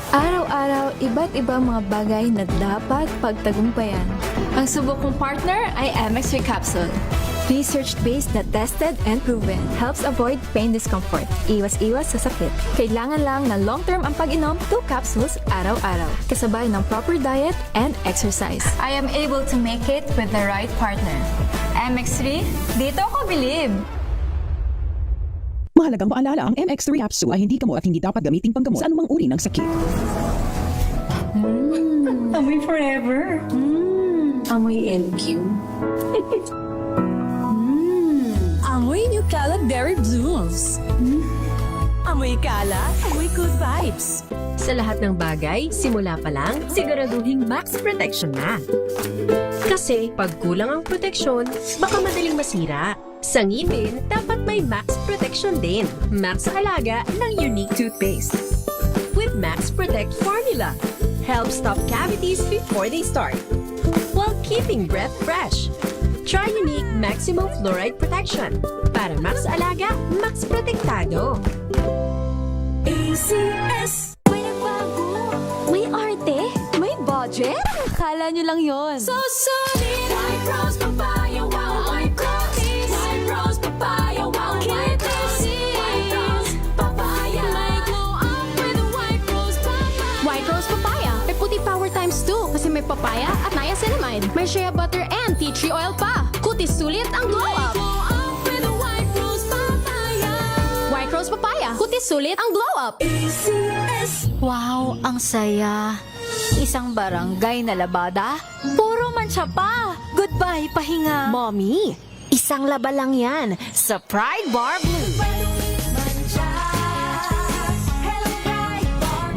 Araw-araw, iba't ibang mga bagay na dapat pagtagumpayan. Ang subok kong partner ay MX3 Capsule. Research-based na tested and proven. Helps avoid pain discomfort. Iwas-iwas sa sakit. Kailangan lang na long-term ang pag-inom 2 capsules araw-araw. Kasabay ng proper diet and exercise. I am able to make it with the right partner. MX3, dito ako believe! Mahalagang paalala, ang MX3 capsule ay hindi gamot at hindi dapat gamitin panggamot sa anumang uri ng sakit. Amoy forever. Amoy LQ. Amoy New Cala Berry Blooms. Amoy Cala, amoy good vibes. Sa lahat ng bagay, simula pa lang, siguraduhing max protection na. Kasi pag kulang ang proteksyon, baka madaling masira. Sa ngipin, dapat may max protection din. Max sa alaga ng unique toothpaste. With Max Protect Formula, help stop cavities before they start, while keeping breath fresh. Try unique maximum fluoride protection. Para max alaga, max protektado. ACS. May nagbago! May arte! May budget! Akala nyo lang yon. So solid. White rose papaya, wow, white rose. White rose papaya, wow, white rose. White rose papaya. May glow up with a white rose papaya. White Rose Papaya. May puti power times 2 kasi may papaya at niacinamide. May shea butter and tea tree oil pa. Kutis sulit ang glow up. Glow up with a white rose papaya. White Rose Papaya. Kutis sulit ang glow up. ACS. Wow, ang saya. Isang barangay na labada, puro mancha pa. Goodbye, pahinga. Mommy, isang laba lang yan sa Pride Bar Blue.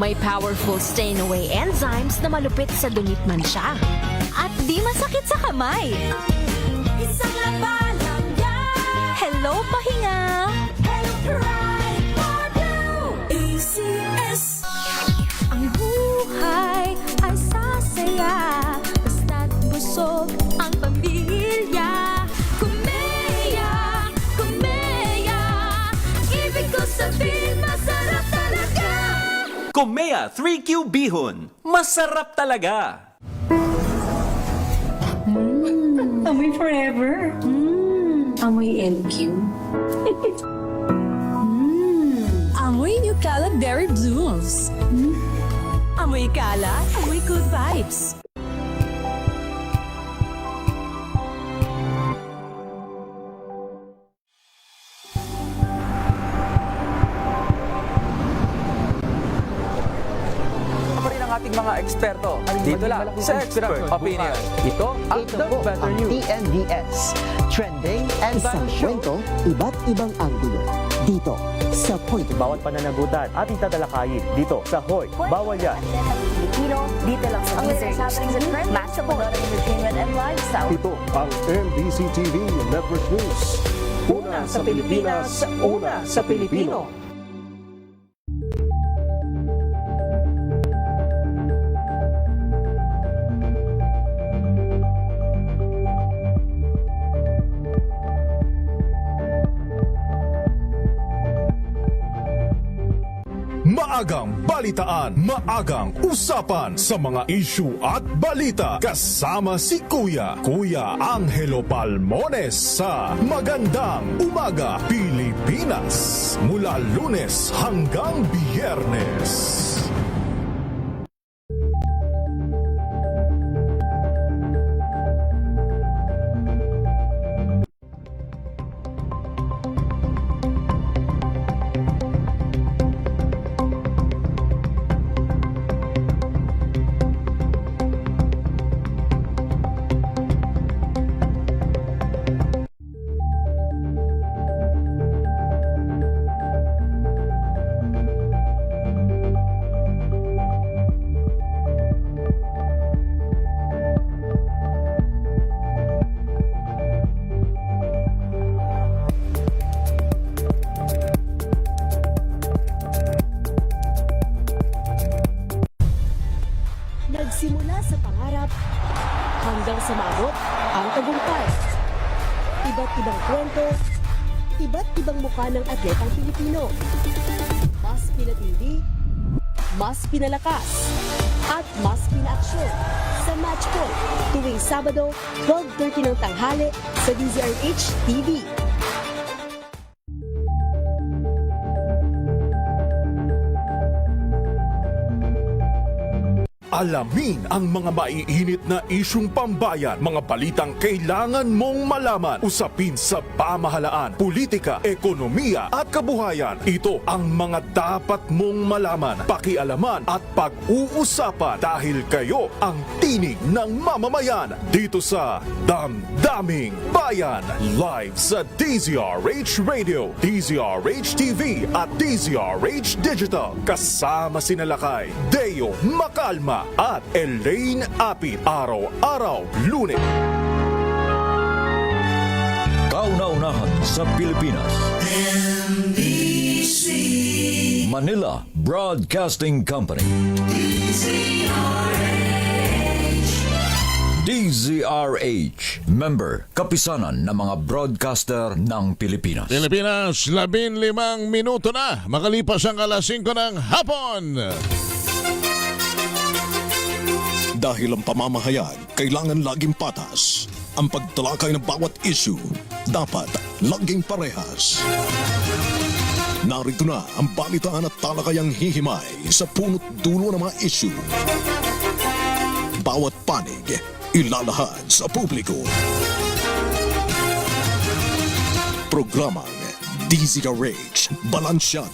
May powerful stain-away enzymes na malupit sa dungit mansya. At di masakit sa kamay. Isang laban lang yan. Hello, pahinga. Hello, Pride Bar Blue. ACS. Ang buhay ay sasaya. Basta't busog ang pamilya. Kumeya, kumeya. Ibig ko sabihin, masarap talaga. Komea 3Q Bihon. Masarap talaga! Amoy forever. Amoy LQ. Amoy New Cala Berry Blooms. Amoy Cala, amoy good vibes. Pa rin ang ating mga eksperto. Dito lang sa Expert Opinion. Ito ang The Better ang News. TNDS. Trending and Isang kwento, iba't ibang anggulo. Dito, sa Point. Bawat pananagutan ating tatalakayin dito sa Hoy. Bawal yan. Pilipino, dito lang sa Wizards. Match of entertainment and lifestyle. Ito ang NBC TV Network News. Una sa Pilipinas, una sa Pilipino. Maagang balitaan, maagang usapan sa mga issue at balita. Kasama si Kuya Angelo Palmones sa Magandang Umaga Pilipinas. Mula Lunes hanggang Biyernes. Nagsimula sa pangarap hanggang sa maabot ang tagumpay. Iba't ibang kwento, iba't ibang mukha ng atletang Pilipino. Mas pinatili, mas pinalakas at mas pinaaksyon sa Match Point tuwing Sabado, 12:30 ng tanghali sa DZRH TV. Alamin ang mga maiinit na isyung pambayan, mga balitang kailangan mong malaman, usapin sa pamahalaan, politika, ekonomiya at kabuhayan. Ito ang mga dapat mong malaman, pakialaman at pag-uusapan dahil kayo ang tinig ng mamamayan dito sa Damdaming Bayan. Live sa DZRH Radio, DZRH TV at DZRH Digital. Kasama sina Lakay, Deo Macalma at Elaine Apit. Araw-araw, Lunes. Kauna-unahan sa Pilipinas. NBC Manila Broadcasting Company. DZRH. Member, kapisanan ng mga broadcaster ng Pilipinas. Pilipinas, 15 minuto na. Makalipas ang alas 5 ng hapon. Dahil ang pamamahayag kailangan laging patas. Ang pagtalakay ng bawat issue dapat laging parehas. Narito na ang balitaan at talakayang hihimay sa punot dulo ng mga issue. Bawat panig ilalahad sa publiko. Programang DZRH Balansyado.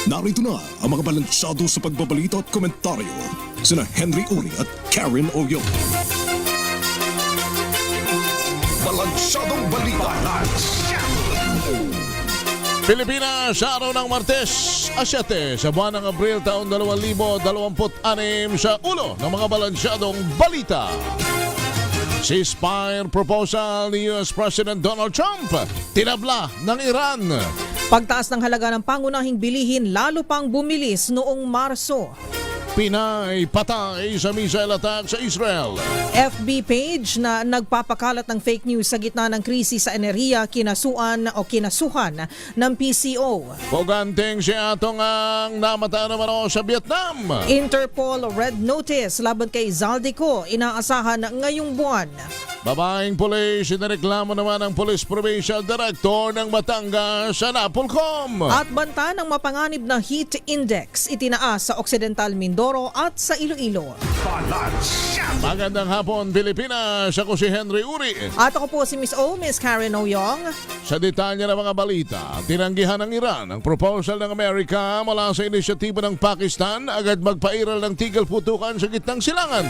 Narito na ang mga balansyado sa pagbabalita at komentaryo sina Henry Uri at Karen Oyong. Balansyadong balita. Pilipinas, sa araw ng Martes, 7 sa buwan ng Abril taong 2026 sa ulo ng mga balansyadong balita. Ceasefire proposal ni US President Donald Trump, tinabla ng Iran. Pagtaas ng halaga ng pangunahing bilihin lalo pang bumilis noong Marso. Pinay patay sa missile attack sa Israel. FB page na nagpapakalat ng fake news sa gitna ng krisis sa enerhiya kinasuhan ng PCO. Puganteng si Atong ang namatay naman sa Vietnam. Interpol red notice laban kay Zaldico inaasahan ngayong buwan. Babaeng pulis, inireklamo naman ng Police Provincial Director ng Batangas sa Napolcom. At banta ng mapanganib na heat index itinaas sa Occidental Mindoro at sa Iloilo. Magandang hapon, Pilipinas. Ako si Henry Uri. At ako po si Miss Karen Oyong. Sa detalye ng mga balita, tinanggihan ng Iran ang proposal ng Amerika mula sa inisyatibo ng Pakistan agad magpairal ng tigil putukan sa gitnang silangan.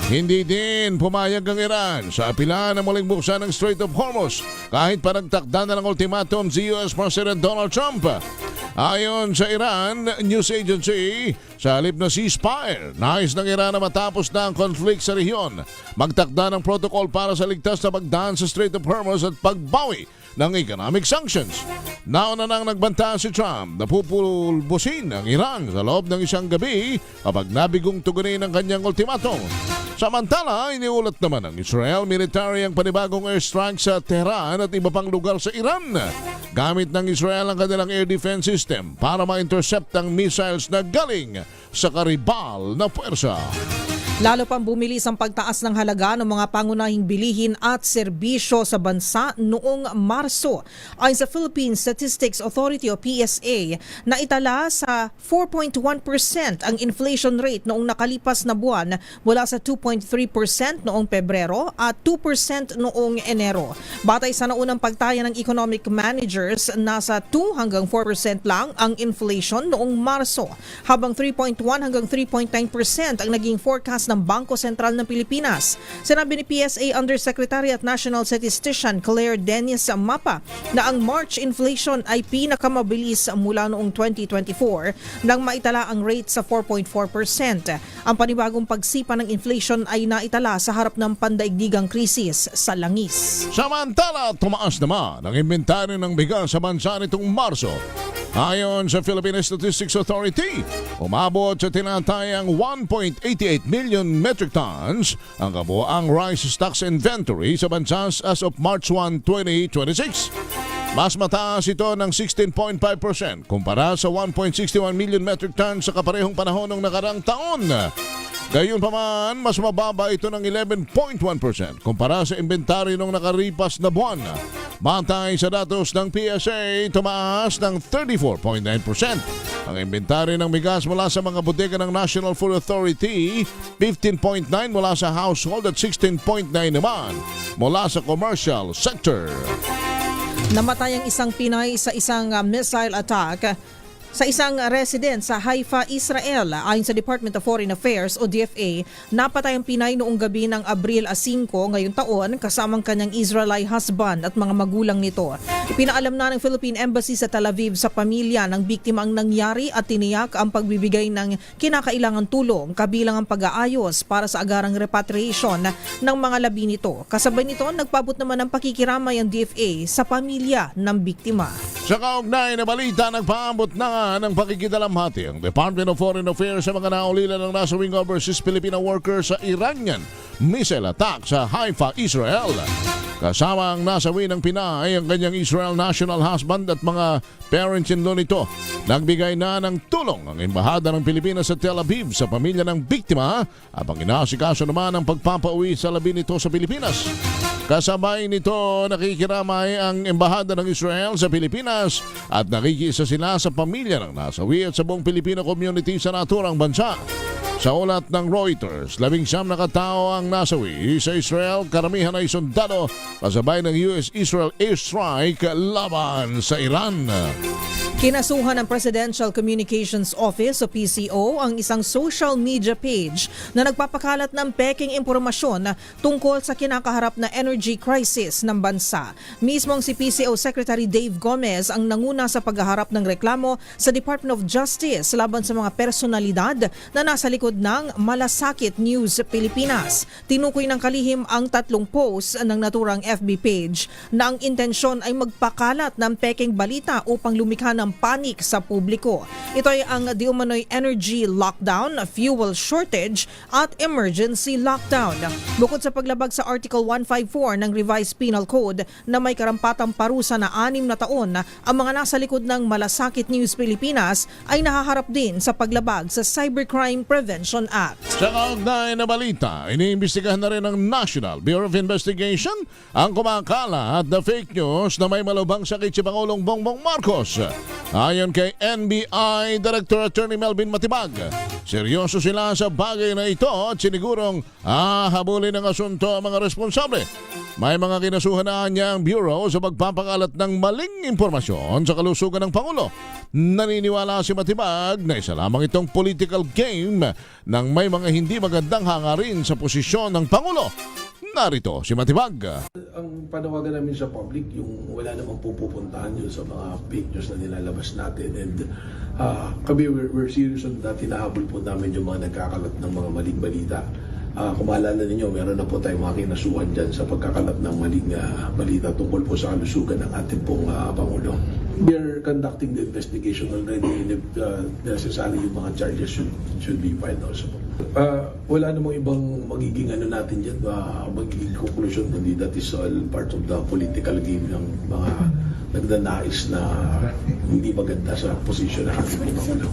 Hindi din pumayag ang Iran sa apila na muling buksan ng Strait of Hormuz kahit pa nagtakda na ng ultimatum si US President Donald Trump. Ayon sa Iran News Agency, sa halip na ceasefire, nais ng Iran na matapos na ang conflict sa rehiyon, magtakda ng protocol para sa ligtas na pagdaan sa Strait of Hormuz at pagbawi ng economic sanctions. Nauna nang nagbanta si Trump na pupulbusin ang Iran sa loob ng isang gabi kapag nabigong tugunin ang kanyang ultimatum. Samantala, iniulat naman ng Israel military ang panibagong airstrike sa Tehran at iba pang lugar sa Iran. Gamit ng Israel ang kanilang air defense system para ma-intercept ang missiles na galing sa karibal na puwersa. Lalo pang bumilis ang pagtaas ng halaga ng mga pangunahing bilihin at serbisyo sa bansa noong Marso. Ayon sa Philippine Statistics Authority o PSA, naitala sa 4.1% ang inflation rate noong nakalipas na buwan mula sa 2.3% noong Pebrero at 2% noong Enero. Batay sa naunang pagtaya ng economic managers, nasa 2 hanggang 4% lang ang inflation noong Marso, habang 3.1 hanggang 3.9% ang naging forecast ng Bangko Sentral ng Pilipinas. Sinabi ni PSA Undersecretary at National Statistician Claire Dennis Mapa na ang March inflation ay pinakamabilis mula noong 2024 nang maitala ang rate sa 4.4%. Ang panibagong pagsipa ng inflation ay naitala sa harap ng pandaigdigang krisis sa langis. Samantala, tumaas naman ang inventaryo ng bigas sa bansa nitong Marso. Ayon sa Philippine Statistics Authority, umabot sa tinatayang 1.88 million metric tons ang kabuoang rice stocks inventory sa bansa as of March 1, 2026. Mas mataas ito ng 16.5% kumpara sa 1.61 million metric tons sa kaparehong panahon ng nakarang taon. Gayunpaman, mas mababa ito ng 11.1% kumpara sa inventaryo ng nakaripas na buwan. Batay sa datos ng PSA, tumaas ng 34.9% ang inventaryo ng bigas mula sa mga bodega ng National Food Authority, 15.9 mula sa household at 16.9 naman mula sa commercial sector. Namatay ang isang Pinay sa isang missile attack sa isang resident sa Haifa, Israel. Ayon sa Department of Foreign Affairs o DFA, napatay ang Pinay noong gabi ng Abril 5 ngayong taon kasamang kanyang Israeli husband at mga magulang nito. Ipinaalam na ng Philippine Embassy sa Tel Aviv sa pamilya ng biktima ang nangyari at tiniyak ang pagbibigay ng kinakailangang tulong kabilang ang pag-aayos para sa agarang repatriation ng mga labi nito. Kasabay nito, nagpabot naman ng pakikiramay ang DFA sa pamilya ng biktima. Sa kaugnay na balita, nagpaabot na ng pakikidalamhati ang Department of Foreign Affairs sa mga naulila ng nasawing overseas Filipino workers sa Iranian missile attack sa Haifa, Israel. Kasama ang nasawi ng Pinay ang kanyang Israel national husband at mga parents-in-law nito. Nagbigay na ng tulong ang Embahada ng Pilipinas sa Tel Aviv sa pamilya ng biktima habang inaasikaso naman ang pagpapauwi sa labi nito sa Pilipinas. Kasabay nito, nakikiramay ang Embahada ng Israel sa Pilipinas at nakikiisa sila sa pamilya ng nasawi at sa buong Filipino community sa naturang bansa. Sa ulat ng Reuters, 19 na katao ang nasawi sa Israel, karamihan ay sundalo kasabay ng US-Israel airstrike laban sa Iran. Kinasuhan ng Presidential Communications Office o PCO ang isang social media page na nagpapakalat ng peking impormasyon tungkol sa kinakaharap na energy crisis ng bansa. Mismong si PCO Secretary Dave Gomez ang nanguna sa paghaharap ng reklamo sa Department of Justice laban sa mga personalidad na nasa likod ng Malasakit News Pilipinas. Tinukoy ng kalihim ang 3 posts ng naturang FB page na ang intensyon ay magpakalat ng peking balita upang lumikha ng panik sa publiko. Ito ay ang di umano'y energy lockdown, fuel shortage at emergency lockdown. Bukod sa paglabag sa Article 154 ng Revised Penal Code na may karampatang parusa na 6 na taon, ang mga nasa likod ng Malasakit News Pilipinas ay nahaharap din sa paglabag sa Cybercrime Prevention Act. Sa kaugnay na balita, iniimbestigahan na rin ng National Bureau of Investigation ang kumakalat na fake news na may malubhang sakit si Pangulong Bongbong Marcos. Ayon kay NBI Director Attorney Melvin Matibag, seryoso sila sa bagay na ito at sinigurong habulin ng asunto ang mga responsable. May mga kinasuhan na niya ang Bureau sa pagpapakalat ng maling impormasyon sa kalusugan ng Pangulo. Naniniwala si Matibag na isa lamang itong political game ng may mga hindi magandang hangarin sa posisyon ng Pangulo. Narito si Matibag. Ang panawagan namin sa public, yung wala namang pupuntahan yun sa mga fake news na nilalabas natin. And kami, we're serious on that. Hinahabol po namin yung mga nagkakalat ng mga maling balita. Kung maalala ninyo, meron na po tayong mga kinasuhan dyan sa pagkakalat ng maling balita tungkol po sa kalusugan ng ating pong Pangulo. We are conducting the investigation already, and if necessary, yung mga charges should be filed also. Wala namang ibang magiging natin dyan, magiging conclusion, kundi that is all part of the political game ng mga nagdanais na hindi maganda sa posisyon ng ating Pangulo.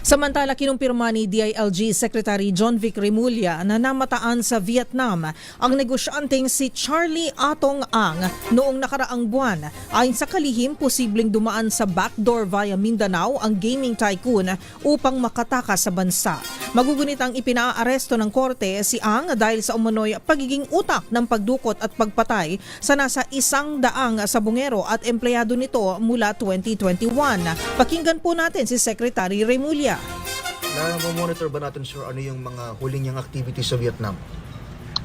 Samantala, kinumpirma ni DILG Secretary John Vic Remulla na namataan sa Vietnam ang negosyanteng si Charlie Atong Ang noong nakaraang buwan. Ayon sa kalihim, posibleng dumaan sa backdoor via Mindanao ang gaming tycoon upang makatakas sa bansa. Magugunit ang ipinaaresto ng korte si Ang dahil sa umano'y pagiging utak ng pagdukot at pagpatay sa nasa 100 sabongero at empleyado nito mula 2021. Pakinggan po natin si Secretary Remulla. Na-monitor ba natin, sir, ano yung mga huling niyang activities sa Vietnam?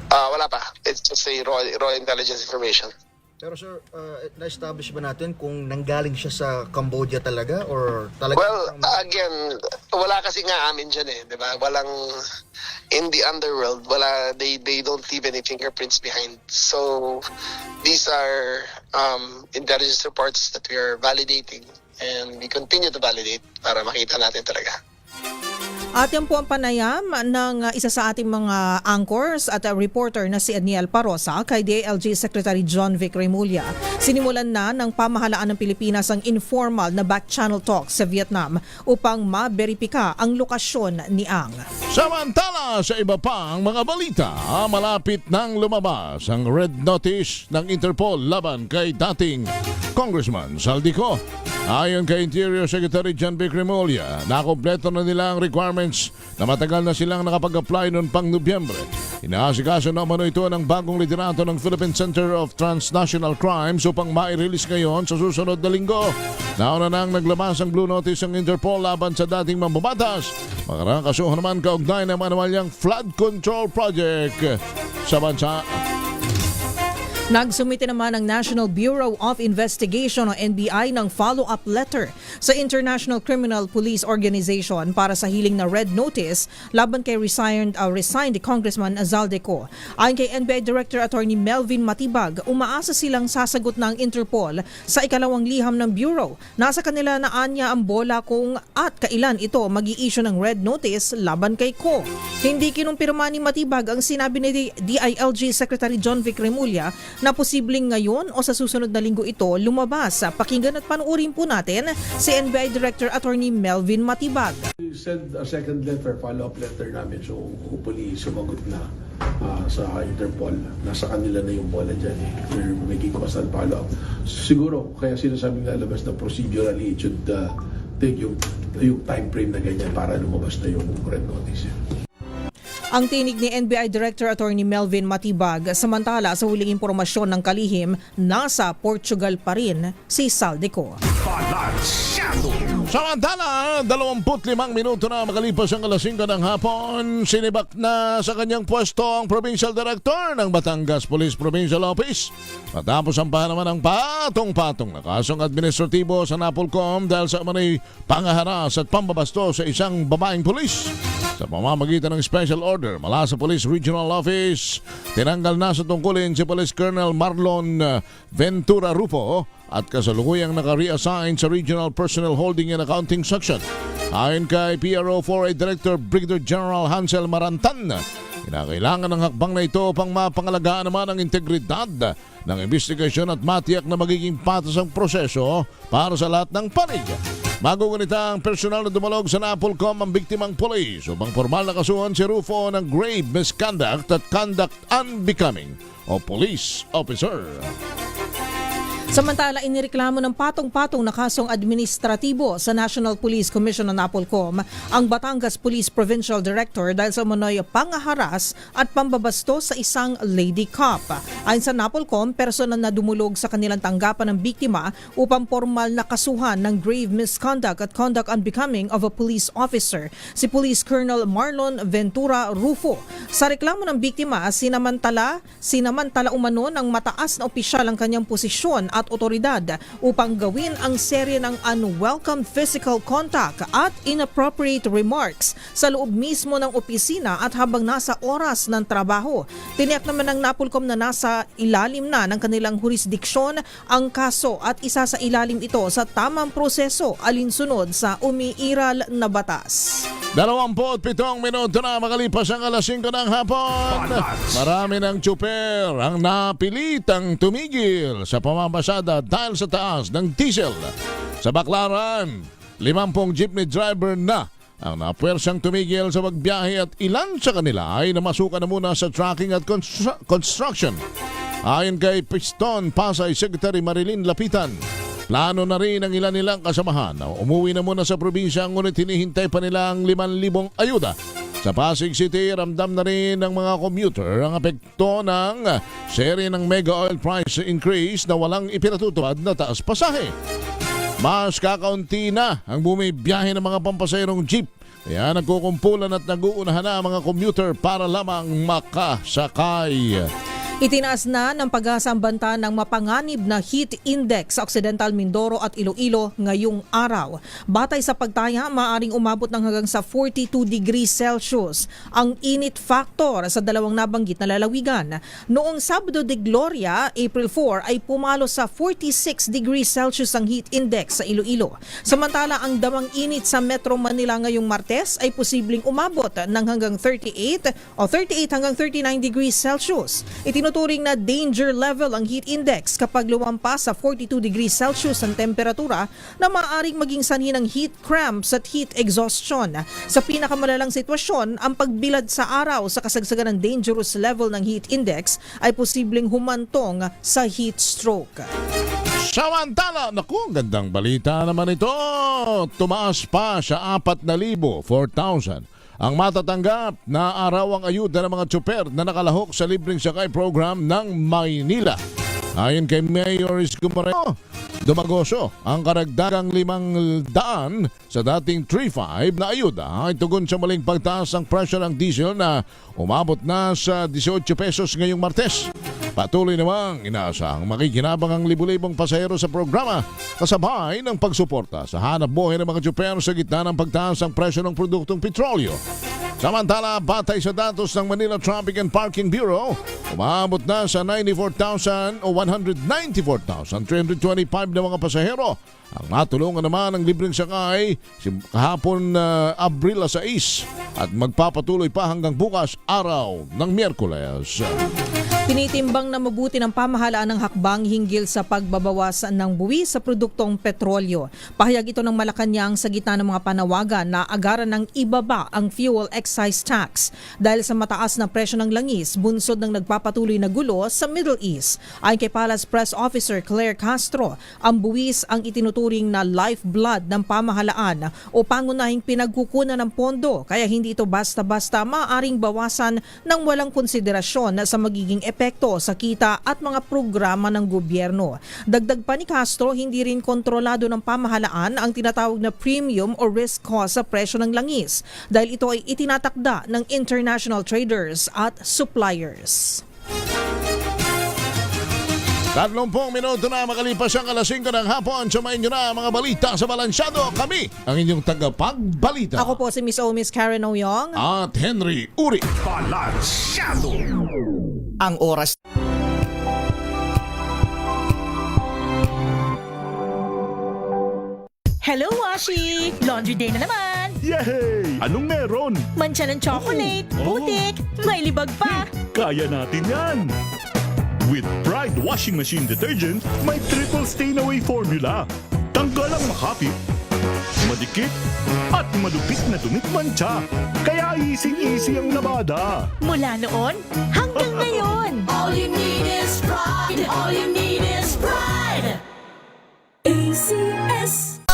Wala pa. It's just a raw intelligence information. Pero sir, na-establish ba natin kung nanggaling siya sa Cambodia talaga or talaga? Well, again, wala kasi nga amin dyan eh, di ba? Walang, in the underworld, they don't leave any fingerprints behind. So, these are intelligence reports that we are validating and we continue to validate para makita natin talaga. At yan po ang panayam ng isa sa ating mga anchors at reporter na si Aniel Parosa kay DILG Secretary John Vic Remulla. Sinimulan na ng pamahalaan ng Pilipinas ang informal na back-channel talks sa Vietnam upang maberipika ang lokasyon ni Ang. Samantala sa iba pang mga balita, malapit nang lumabas ang red notice ng Interpol laban kay dating Congressman Saldico. Ayon kay Interior Secretary John Vic Remulla, nakompleto na nila ang requirements na matagal na silang nakapag-apply noon pang Nobyembre. Inaasikaso na umano ito ng bagong liderato ng Philippine Center of Transnational Crimes upang mai-release ngayon sa susunod na linggo. Nauna nang naglabas ang blue notice ng Interpol laban sa dating mambabatas. Makarang kasuhan naman kaugnay ng manuwalyang flood control project sa bansa. Nagsumite naman ang National Bureau of Investigation o NBI ng follow-up letter sa International Criminal Police Organization para sa hiling na red notice laban kay resigned Congressman Zaldico. Ayon kay NBI Director Attorney Melvin Matibag, umaasa silang sasagot ng Interpol sa ikalawang liham ng Bureau. Nasa kanila na anya ang bola kung at kailan ito mag-i-issue ng red notice laban kay Ko. Hindi kinumpirma ni Matibag ang sinabi ni DILG Secretary John Vic Remulla na posibleng ngayon o sa susunod na linggo ito lumabas. Pakinggan at panuurin po natin si NBI Director Attorney Melvin Matibag. We send a second letter, follow-up letter namin, so hopefully sumagot na sa Interpol. Nasa kanila na yung bola dyan. We're making constant follow-up. Siguro, kaya sinasabing lalabas na procedurally it should take yung time frame na ganyan para lumabas na yung red notice. Ang tinig ni NBI Director Attorney Melvin Matibag, samantala sa huling impormasyon ng kalihim, nasa Portugal pa rin si Saldico. Samantala, 25 minuto na makalipas ang alas 5 ng hapon, sinibak na sa kanyang pwesto ang Provincial Director ng Batangas Police Provincial Office. Matapos ang naman ng patong-patong na kasong administratibo sa Napolcom dahil sa umano'y pangaharas at pambabasto sa isang babaeng pulis. Sa pamamagitan ng special order mula sa Police Regional Office, tinanggal na sa tungkulin si Police Colonel Marlon Ventura Rufo at kasalukuyang naka-reassign sa Regional Personnel Holding and Accounting Section. Ayon kay PRO4A Director Brigadier General Hansel Marantan, kinakailangan ng hakbang na ito upang mapangalagaan naman ang integridad ng investigasyon at matiyak na magiging patas ang proseso para sa lahat ng panig. Magugunita ang personal na dumalog sa Napolcom ang biktimang police upang formal na kasuhan si Rufo ng grave misconduct at conduct unbecoming o police officer. Samantala, inireklamo ng patong-patong na kasong administratibo sa National Police Commission ng Napolcom ang Batangas Police Provincial Director dahil sa umano'y pangaharas at pambabasto sa isang lady cop. Ayon sa Napolcom, personal na dumulog sa kanilang tanggapan ng biktima upang formal na kasuhan ng grave misconduct at conduct unbecoming of a police officer, si Police Colonel Marlon Ventura Rufo. Sa reklamo ng biktima, sinamantala umano ng mataas na opisyal ang kanyang posisyon at otoridad upang gawin ang serye ng unwelcome physical contact at inappropriate remarks sa loob mismo ng opisina at habang nasa oras ng trabaho. Tiniyak naman ng Napolcom na nasa ilalim na ng kanilang jurisdiksyon ang kaso at isa sa ilalim ito sa tamang proseso alinsunod sa umiiral na batas. 27 minuto na makalipas ang alas 5 ng hapon. Marami ng tsuper ang napilitang tumigil sa pamabasada dahil sa taas ng diesel. Sa Baclaran, 50 jeepney driver na ang napuwersang tumigil sa pagbiyahe at ilan sa kanila ay namasukan na muna sa tracking at construction. Ayon kay Piston Pasay Secretary Marilyn Lapitan, plano na rin ang ilan nilang kasamahan na umuwi na muna sa probinsya ngunit hinihintay pa nila ang 5,000 ayuda. Sa Pasig City, ramdam na rin ng mga commuter ang epekto ng serye ng mega oil price increase na walang ipinatutupad na taas pasahe. Mas kakaunti na ang bumibiyahe ng mga pampasayrong jeep. Kaya nagkukumpulan at naguunahan na ang mga commuter para lamang makasakay. Itinaas na ng Pag-asa ang banta ng mapanganib na heat index sa Occidental Mindoro at Iloilo ngayong araw. Batay sa pagtaya, maaaring umabot ng hanggang sa 42 degrees Celsius ang init factor sa dalawang nabanggit na lalawigan. Noong Sabado de Gloria, April 4, ay pumalo sa 46 degrees Celsius ang heat index sa Iloilo. Samantala, ang damang init sa Metro Manila ngayong Martes ay posibleng umabot ng hanggang 38 hanggang 39 degrees Celsius. Itinuturing na danger level ang heat index kapag lumampas sa 42 degrees Celsius ang temperatura na maaaring maging sanhi ng heat cramps at heat exhaustion. Sa pinakamalalang sitwasyon, ang pagbilad sa araw sa kasagsagan ng dangerous level ng heat index ay posibleng humantong sa heat stroke. Samantala, naku, gandang balita naman ito. Tumaas pa sa 4,000 ang matatanggap na arawang ayuda ng mga tsuper na nakalahok sa libreng sakay program ng Maynila. Ayon kay Mayor Isko Moreno, dumagoso ang karagdagang 500 sa dating 3,500 na ayuda ay tugon sa maling pagtaas ng presyo ng diesel na umabot na sa 18 pesos ngayong Martes. Patuloy namang inaasahang makikinabang ang libu-libong pasahero sa programa kasabay ng pagsuporta sa hanap buhay ng mga tsuper sa gitna ng pagtaas ng presyo ng produktong petrolyo. Samantala, batay sa datos ng Manila Traffic and Parking Bureau, umabot na sa 194,325 na mga pasahero. Ang natulungan naman ng libreng sakay kahapon Abril 6 at magpapatuloy pa hanggang bukas araw ng Miyerkules. Tinitimbang na mabuti ng pamahalaan ng hakbang hinggil sa pagbabawas ng buwis sa produktong petrolyo. Pahayag ito ng Malacanang sa gitna ng mga panawagan na agaran ng ibaba ang fuel excise tax dahil sa mataas na presyo ng langis bunsod ng nagpapatuloy na gulo sa Middle East. Ayon kay Palace Press Officer Claire Castro, ang buwis ang itinuturing na lifeblood ng pamahalaan o pangunahing pinagkukunan ng pondo, kaya hindi ito basta-basta maaring bawasan ng walang konsiderasyon sa magiging epekto sa kita at mga programa ng gobyerno. Dagdag pa ni Castro, hindi rin kontrolado ng pamahalaan ang tinatawag na premium o risk cost sa presyo ng langis dahil ito ay itinatakda ng international traders at suppliers. 30 minuto na makalipas ang alas 5 ng hapon. Sumayin nyo na mga balita sa Balansyado. Kami ang inyong tagapagbalita. Ako po si Miss Karen Oyong at Henry Uri. Balansyado. Ang oras. Hello, Washi! Laundry day na naman! Yay! Anong meron? Mancha ng chocolate, putik, may libag pa! Kaya natin yan! With Pride Washing Machine Detergent, may triple stain-away formula. Tanggal ang makapit, madikit, at malupit na dumit mancha. Kaya easy-easy ang labada. Mula noon hanggang ngayon! All you need is pride. All you need is pride. ACS.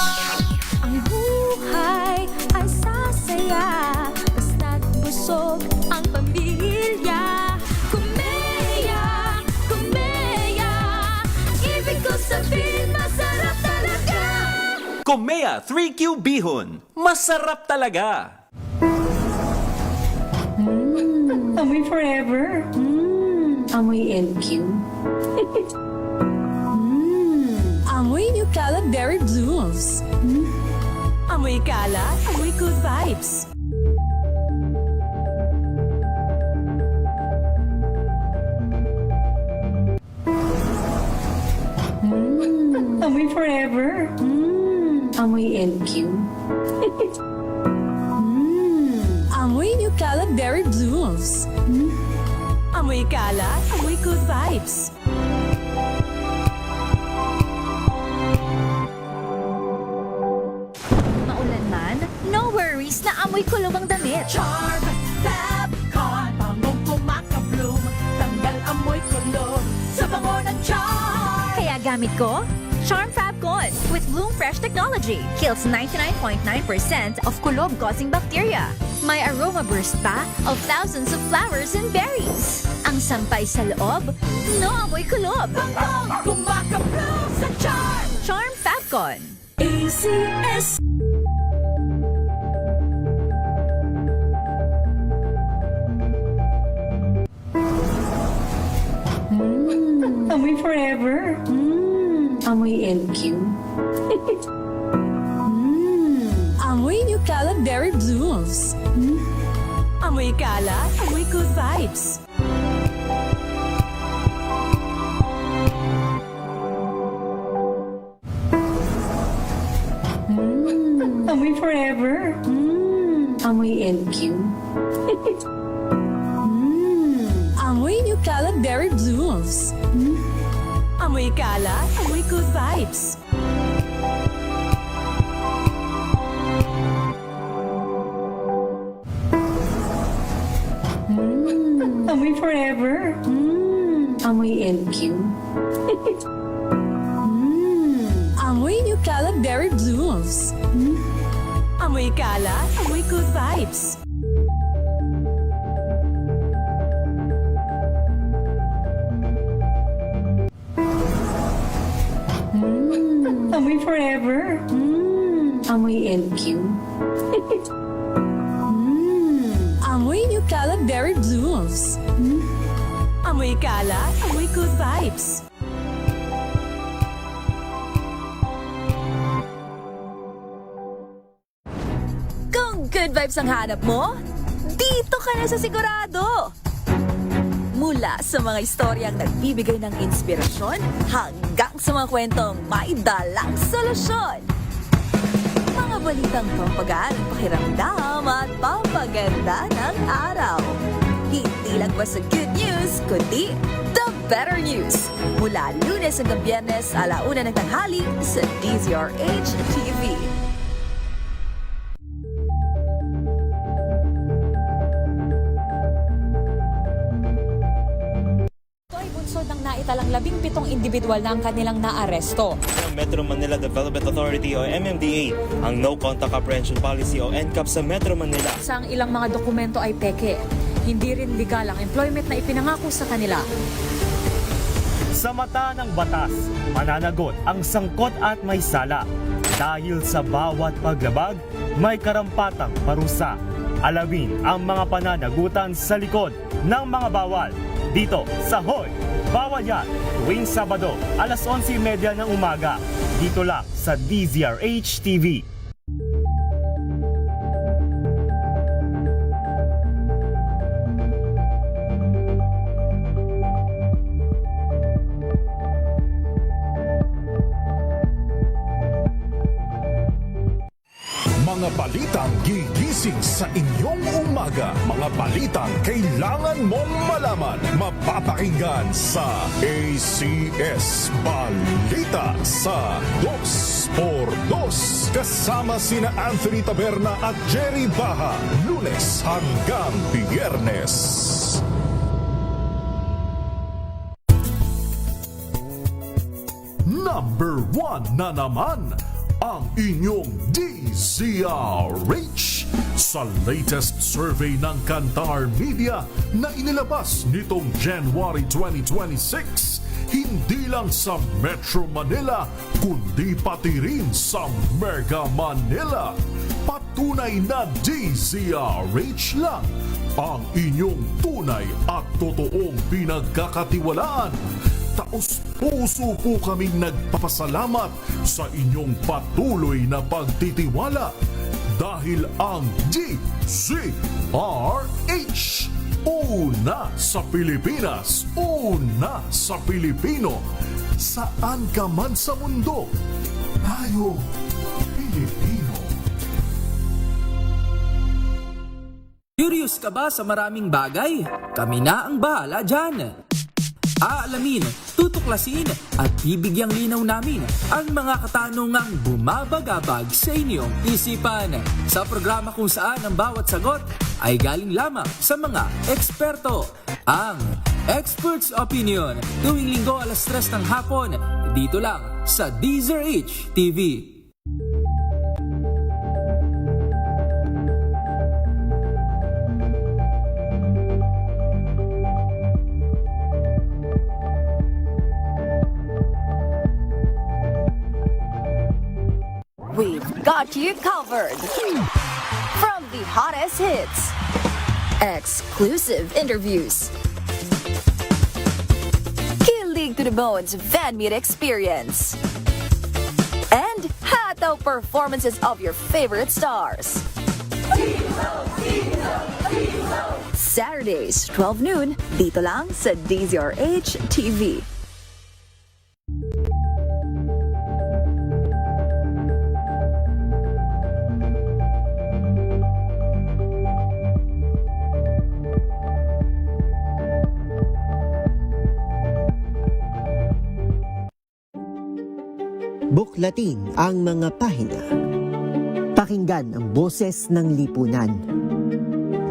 Ang buhay ay sasaya basta't busog ang pamilya. Kumeya, kumeya, ibig ko sabihin masarap talaga. Komea 3Q Bihon. Masarap talaga. Amoy forever. Amoy LQ. Amoy New Cala Berry Blooms. Amoy Cala, amoy good vibes. Amoy forever. Amoy LQ. Amoy New Cala Berry Blooms. Amoy Cala, amoy good vibes. Maulan man, no worries na amoy kulog ang damit. Charm, Fab, Con, pangong kumakabloom. Tanggal amoy kulog sa bango ng charm. Kaya gamit ko, Charm Fab Con with Bloom Fresh technology. Kills 99.9% of kulob-causing bacteria. May aroma burst pa of thousands of flowers and berries. Ang sampay sa loob, no amoy kulob. Bangong kumakabloom sa charm. Charm Fab Con. ACS. Amoy LQ. Amoy New Cala Berry Blooms. Amoy Cala, amoy good vibes. Amoy Forever. Amoy LQ. Amoy New Cala Berry Blooms. Amoy Cala, amoy good vibes. Amoy Forever. Amoy LQ. Amoy New Cala Berry Blooms. Amoy Cala, amoy good vibes. Amoy Forever. Amoy LQ. Amoy New Cala Berry Blooms. Amoy Cala, amoy good vibes. Kung good vibes ang hanap mo, dito ka na sa Sigurado! Mula sa mga istoryang nagbibigay ng inspirasyon hanggang sa mga kwentong may dalang solusyon. Mga balitang pampagaan ang pakiramdam at pampaganda ng araw. Hindi lang ba sa good news, kundi the better news. Mula Lunes hanggang Biyernes, 1:00 ng tanghali sa DZRH TV. Ng naitalang 17 individual na ang kanilang naaresto. Metro Manila Development Authority o MMDA ang No Contact Apprehension Policy o NCAP sa Metro Manila. Sa ang ilang mga dokumento ay peke. Hindi rin legal ang employment na ipinangako sa kanila. Sa mata ng batas, mananagot ang sangkot at may sala. Dahil sa bawat paglabag, may karampatang parusa. Alamin ang mga pananagutan sa likod ng mga bawal. Dito sa Hoy! Bawal Yan! Tuwing Sabado, 11:30 ng umaga. Dito lang sa DZRH TV. Mga balitang gigising sa inyong umaga. Mga balitang kailangan mong malaman. Mapapakinggan sa ACS Balita sa 2x2. Kasama sina Anthony Taberna at Jerry Baha. Lunes hanggang Biyernes. Number 1 na naman ang inyong DZRH sa latest survey ng Kantar Media na inilabas nitong January 2026. Hindi lang sa Metro Manila, kundi pati rin sa Mega Manila. Patunay na DZRH lang ang inyong tunay at totoong pinagkakatiwalaan. Taos-puso po kaming nagpapasalamat sa inyong patuloy na pagtitiwala dahil ang DZRH, una sa Pilipinas, una sa Pilipino. Saan ka man sa mundo, tayo Pilipino. Curious ka ba sa maraming bagay? Kami na ang bahala dyan. Aalamin, tutuklasin at bibigyang linaw namin ang mga katanungang bumabagabag sa inyong isipan. Sa programa kung saan ang bawat sagot ay galing lamang sa mga eksperto. Ang Expert's Opinion, tuwing Linggo 3:00 ng hapon, dito lang sa DZRH TV. We've got you covered. From the hottest hits, exclusive interviews, kilig to the bones fan meet experience, Ito performances of your favorite stars. Saturdays, 12 noon, dito lang sa DZRH TV. Buklatin ang mga pahina. Pakinggan ang boses ng lipunan.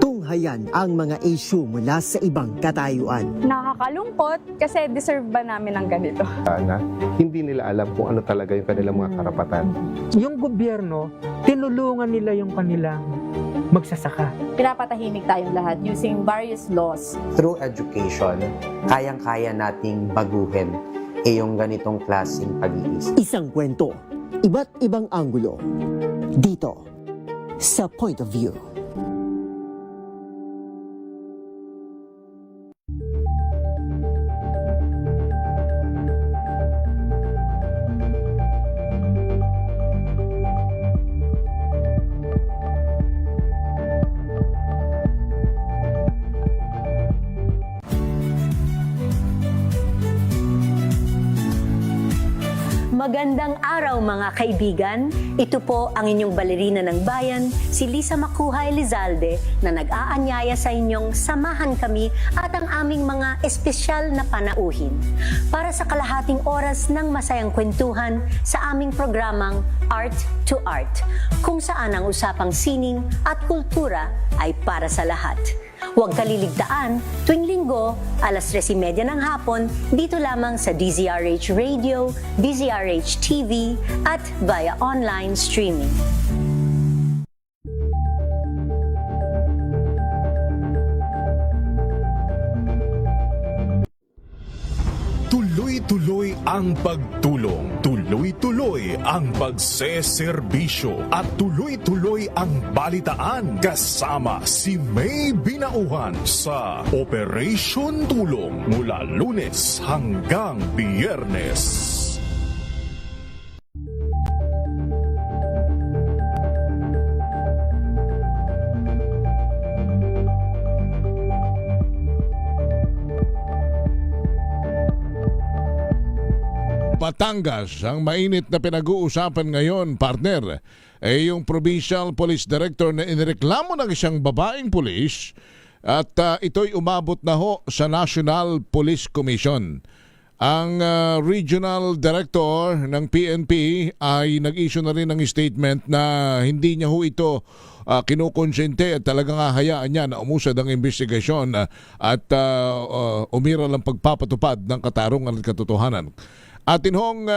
Tunghayan ang mga issue mula sa ibang katayuan. Nakakalungkot kasi deserve ba namin ng ganito? Na hindi nila alam kung ano talaga yung kanilang mga karapatan. Yung gobyerno, tinulungan nila yung kanilang magsasaka. Pinapatahimik tayong lahat using various laws. Through education, kayang-kaya nating baguhin yung ganitong klaseng pag-iisip. Isang kwento, iba't ibang anggulo. Dito, sa Point of View. Magandang araw mga kaibigan. Ito po ang inyong balerina ng bayan, si Lisa Makuhay Lizalde, na nag-aanyaya sa inyong samahan kami at ang aming mga espesyal na panauhin para sa kalahating oras ng masayang kwentuhan sa aming programang Art to Art, kung saan ang usapang sining at kultura ay para sa lahat. Huwag kaliligtaan, tuwing linggo, 3:30 ng hapon, dito lamang sa DZRH Radio, DZRH TV, at via online streaming. Tuloy-tuloy ang pagtulong, tuloy-tuloy ang pagseserbisyo, at tuloy-tuloy ang balitaan kasama si May Binauhan sa Operation Tulong mula Lunes hanggang Biyernes. Batangas, ang mainit na pinag-uusapan ngayon, partner, ay yung Provincial Police Director na inireklamo ng isang babaeng pulis at ito'y umabot na ho sa National Police Commission. Ang Regional Director ng PNP ay nag-issue na rin ng statement na hindi niya ho ito kinukonsente at talagang hahayaan niya na umusad ang investigasyon at umira lang pagpapatupad ng katarungan at katotohanan. Atin hong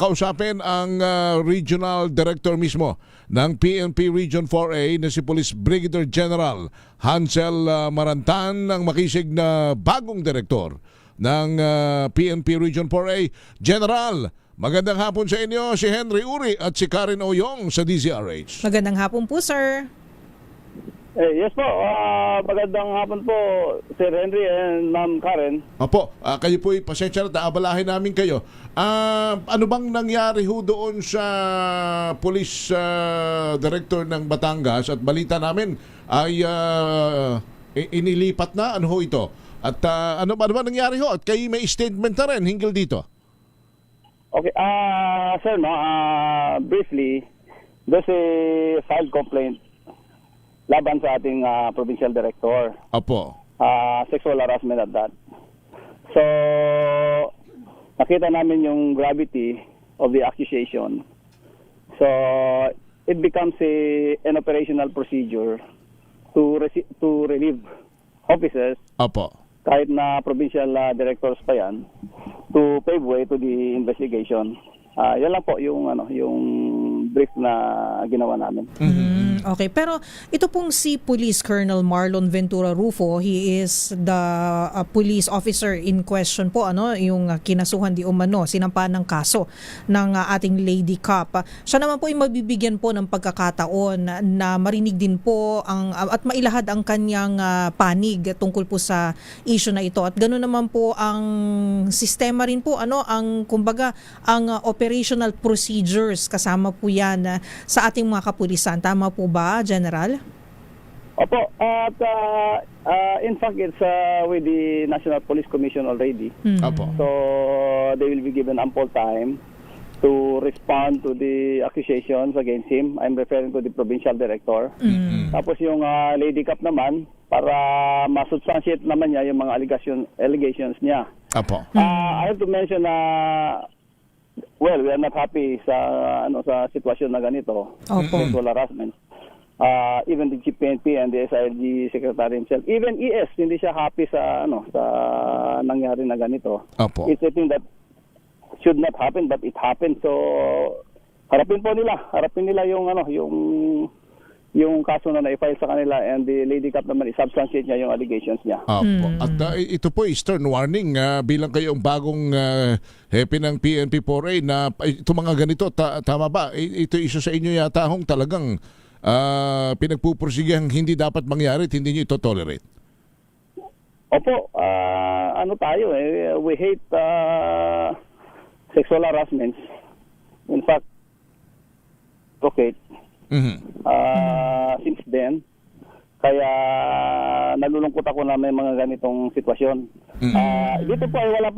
kausapin ang Regional Director mismo ng PNP Region 4A na si Police Brigadier General Hansel Marantan, ang makisig na bagong direktor ng PNP Region 4A. General, magandang hapon sa inyo, si Henry Uri at si Karen Oyong sa DZRH. Magandang hapon po, sir. Yes po, magandang hapon po, Sir Henry and Ma'am Karen. Opo, kayo po'y pasensya na, aabalahin namin kayo. Ano bang nangyari ho doon sa Police Director ng Batangas? At balita namin ay inilipat na, ano ho ito? At ano ba nangyari ho? At kayo may statement na rin hinggil dito. Okay, sir, briefly, there's a filed complaint laban sa ating provincial director. Apo. Sexual harassment at that. So, nakita namin yung gravity of the accusation. So, it becomes an operational procedure to relieve officers. Apo. Kahit na provincial directors pa yan, to pave way to the investigation. Yan lang po yung brief na ginawa namin. Okay, pero ito pong si Police Colonel Marlon Ventura Rufo, he is the police officer in question po, yung kinasuhan di umano, sinampahan ng kaso ng ating Lady Cop. Siya naman po ay mabibigyan po ng pagkakataon na marinig din po at mailahad ang kanyang panig tungkol po sa issue na ito. At ganoon naman po ang sistema rin po, ang kumbaga ang operational procedures, kasama po yan sa ating mga kapulisan. Tama po ba, General? Opo, at in fact, it's with the National Police Commission already. Opo. So, they will be given ample time to respond to the accusations against him. I'm referring to the provincial director. Tapos yung Lady Cop naman, para masubstantiate naman niya yung mga allegations niya. Opo. I have to mention na well, we are not happy sa sa sitwasyon na ganito. Sexual harassment. Even the Chief PNP and the SIG Secretary himself, even ES, hindi siya happy sa sa nangyari na ganito. Opo. It's a thing that should not happen, but it happened. So harapin nila yung kaso na na-file sa kanila, and the Lady Cop naman i-substantiate niya yung allegations niya. Opo. At ito po stern warning bilang kayong bagong hepe ng PNP4A na ito mga ganito, tama ba? Ito isa sa inyo yata talagang pinagpupursigang hindi dapat mangyari at hindi nyo ito tolerate. Opo, tayo we hate sexual harassments. In fact, okay. Since then, kaya nalulungkot ako na may mga ganitong sitwasyon. Dito po ay wala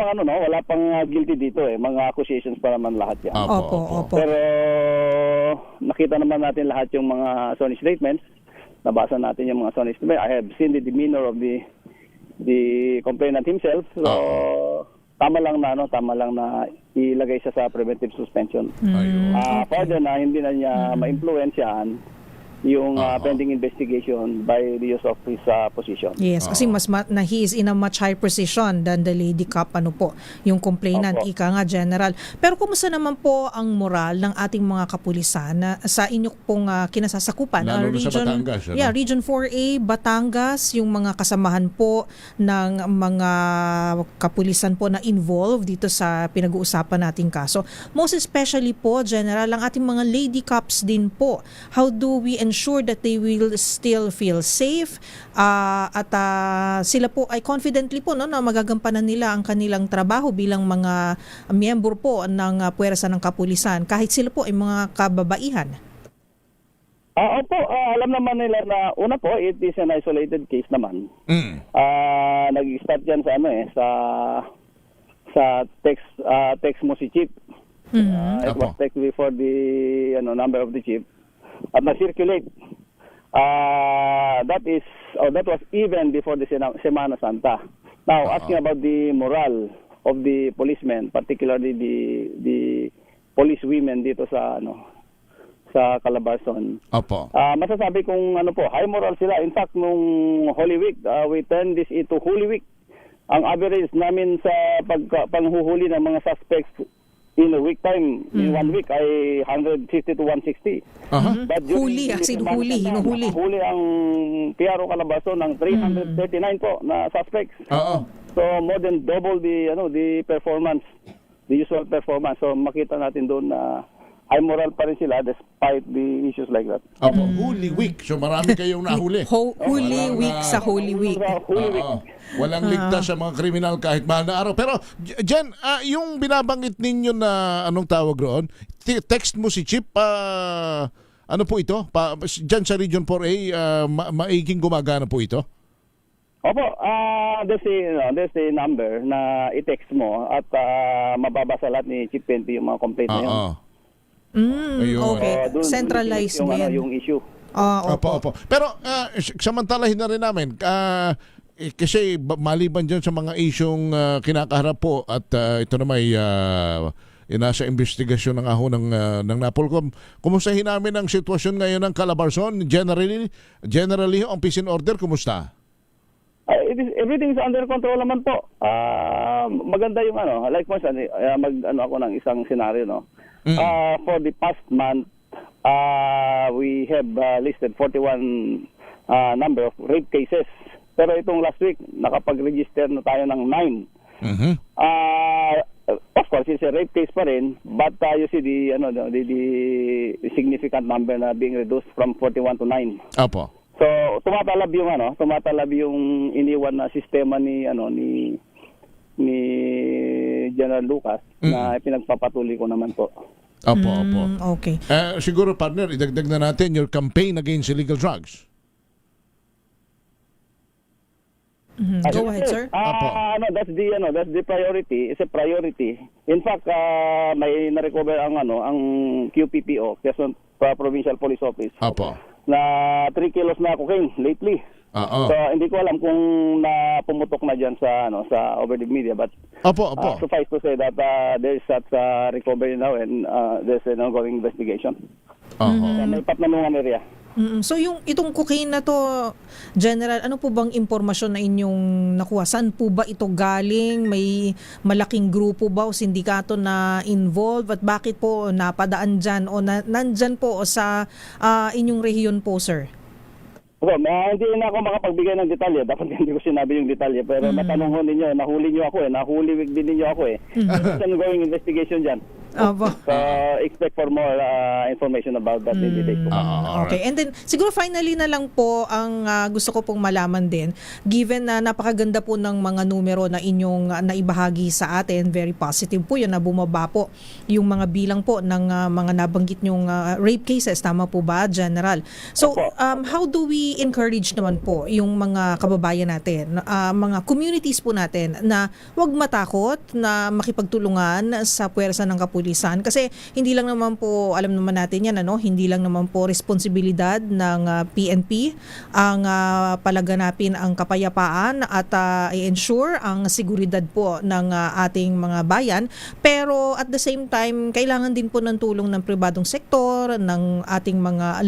pang guilty dito mga accusations pa naman lahat yan. Opo. Pero nakita naman natin lahat yung mga sworn statements, nabasa natin yung mga sworn statements. I have seen the demeanor of the complainant himself. So tama lang na ilagay siya sa preventive suspension. Further na hindi na niya ma-influensyahan yung pending investigation by the use of his position. Yes, kasi na he is in a much higher position than the Lady Cop, yung complainant, ika nga, General. Pero kumusta naman po ang moral ng ating mga kapulisan sa inyo pong kinasasakupan? Lalo na sa Batangas. Region 4A, Batangas, yung mga kasamahan po ng mga kapulisan po na involved dito sa pinag-uusapan nating kaso. Most especially po, General, ang ating mga Lady Cops din po. How do we ensure that they will still feel safe at sila po ay confidently po na magagampanan nila ang kanilang trabaho bilang mga miyembro po ng puwersa ng kapulisan kahit sila po ay mga kababaihan? Opo, alam naman nila na una po, it is an isolated case naman. Nag-start yan sa text mo si Chief. It was text before the number of the Chief. At na-circulate. That was even before the Semana Santa. Now, asking about the morale of the policemen, particularly the police women dito sa Calabarzon. Masasabi kong high moral sila. In fact, nung Holy Week, we turned this into Holy Week. Ang average namin sa panghuhuli ng mga suspects in a week time, in 1 week, ay 150 to 160. But huli ang PRO Calabarzon ng 339 po na suspects. So more than double the performance, the usual performance. So makita natin doon na high moral pa rin sila despite the issues like that. Holy Week. So marami kayong nahuli. Holy Week sa Holy Week. Walang ligtas sa mga kriminal kahit mahal na araw. Pero Jen, yung binabanggit ninyo na anong tawag roon, text mo si Chip, ano po ito? Dyan sa Region 4A, maiging gumagana po ito? Opo, there's a number na i-text mo at mababasa lahat ni Chief PNP yung mga complaint na yun. Okay. Centralized yung issue. Opo. Pero samantalahin na rin namin, kasi maliban dyan sa mga isyong kinakaharap po at ito na may nasa investigasyon ng ng Napolcom. Kumustahin namin ang sitwasyon ngayon ng Calabarzon? Generally, ang peace and order, kumusta? Everything is under control naman po. Maganda yung like ako ng isang scenario, For the past month, we have listed 41 number of rape cases. Pero itong last week, nakapag-register na tayo ng 9. Of course, it's a rape case pa rin, but you see the significant number na being reduced from 41 to 9. Opo. So, tumatalab yung iniwan na sistema ni General Lucas na pinagpapatuloy ko naman po. Opo. Okay. Siguro, partner, idagdag na natin your campaign against illegal drugs. Go ahead, sir. That's the priority. It's a priority. In fact, may na-recover ang QPPO, Quezon Provincial Police Office. Opo. Na 3 kilos na cocaine lately. So hindi ko alam kung pumutok na diyan sa over the media, but suffice to say that there is such recovery now and there's an ongoing investigation. May patnanungan area. So itong cocaine na to, General, ano po bang impormasyon na inyong nakuha? Saan po ba ito galing? May malaking grupo ba o sindikato na involved? At bakit po napadaan dyan o nandyan po sa inyong rehiyon po, sir? Hindi na ako makapagbigay ng detalye. Dapat hindi ko sinabi yung detalye. Pero natanong ho ninyo, nahuli nyo ako nahuli din ninyo ako There's an ongoing investigation dyan. So expect for more information about that in the days to come. Okay, and then siguro finally na lang po ang gusto ko pong malaman din, given na napakaganda po ng mga numero na inyong naibahagi sa atin, very positive po yun na bumaba po yung mga bilang po ng mga nabanggit nyong rape cases, tama po ba, General? So how do we encourage naman po yung mga kababayan natin, mga communities po natin na huwag matakot na makipagtulungan sa puwersa ng kapulisan? Kasi hindi lang naman po, alam naman natin yan, hindi lang naman po responsibilidad ng PNP ang palaganapin ang kapayapaan at i-ensure ang seguridad po ng ating mga bayan. Pero at the same time, kailangan din po ng tulong ng pribadong sektor, ng ating mga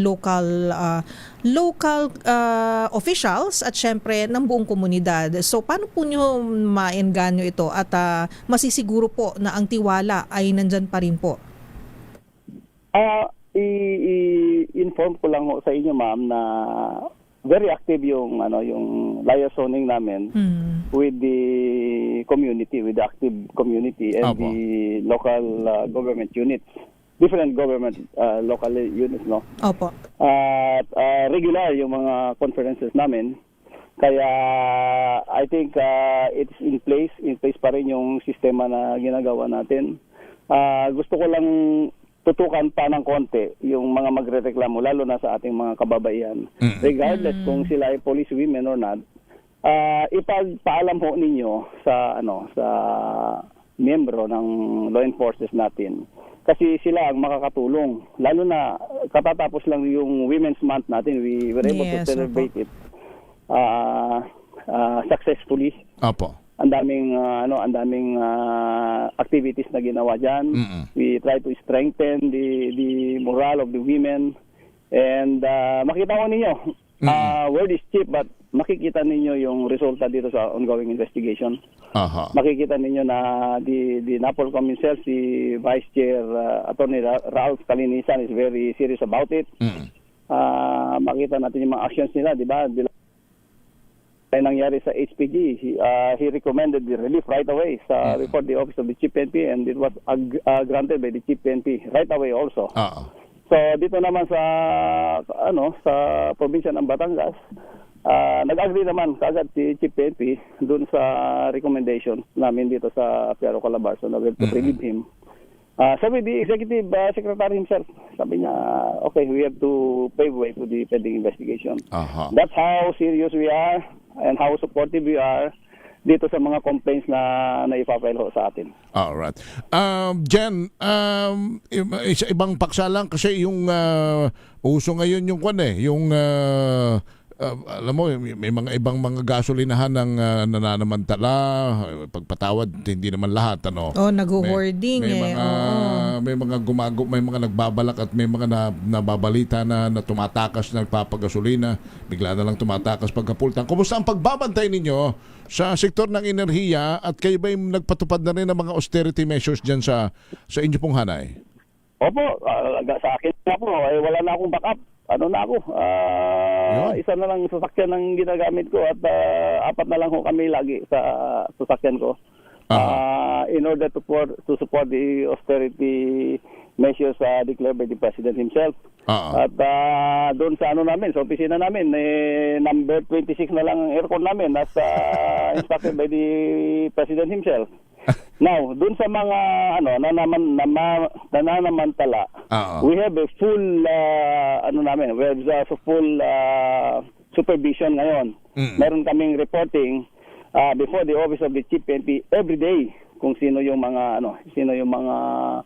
local officials at syempre ng buong komunidad. So paano po nyo maengganyo ito at masisiguro po na ang tiwala ay nandyan pa rin po? I-inform ko lang sa inyo, ma'am, na very active yung liaisoning namin with the community, with the active community and the local government units. Different government local units, no? Opo. At regular yung mga conferences namin. Kaya I think it's in place pa rin yung sistema na ginagawa natin. Gusto ko lang tutukan pa ng konti yung mga magrereklamo, lalo na sa ating mga kababaihan. Regardless kung sila ay police women or not, ipagpaalam ho ninyo sa miyembro ng law enforcement natin. Kasi sila ang makakatulong. Lalo na katatapos lang yung Women's Month natin, we were able to celebrate it successfully. Opo. Ang daming activities na ginawa diyan. We try to strengthen the morale of the women and makita ko ninyo. Word is cheap, but makikita ninyo yung resulta dito sa ongoing investigation. Makikita ninyo na the NAPOLCOM himself, si Vice Chair Attorney Ralph Calinisan is very serious about it. Makita natin yung mga actions nila, di ba? Ay nangyari sa HPG, he recommended the relief right away sa report the office of the Chief PNP and it was granted by the Chief PNP right away also. So dito naman sa probinsya ng Batangas, nag-agree naman kagad si Chief PNP dun sa recommendation namin dito sa Piaro Calabarzon na we have to relieve him. Sabi the Executive Secretary himself, sabi niya, okay, we have to pave way to the pending investigation. That's how serious we are and how supportive we are dito sa mga complaints na naipafile ho sa atin. Alright. Jen, ibang paksa lang kasi yung uso ngayon yung alam mo, may mga ibang mga gasolinahan ng nananamantala, pagpatawad, hindi naman lahat, nag-hoarding may mga nagbabalak at may mga nababalita na tumatakas na nagpapagasolina, bigla na lang tumatakas pagkapultang. Kumusta ang pagbabantay ninyo sa sektor ng enerhiya at kayo ba yung nagpatupad na rin ng mga austerity measures dyan sa inyo pong hanay? Opo, sa akin po, wala na akong backup. Ano na ako? Isa na lang sasakyan ang ginagamit ko at 4 na lang ho kami lagi sa sasakyan ko. In order to support the austerity measures declared by the President himself. At doon sa namin, sa opisina namin, number 26 na lang ang aircon namin as instructed by the President himself. Now, doon sa mga nananamantala, we have a full we have full supervision ngayon. Meron kaming reporting before the office of the Chief PNP every day kung sino yung mga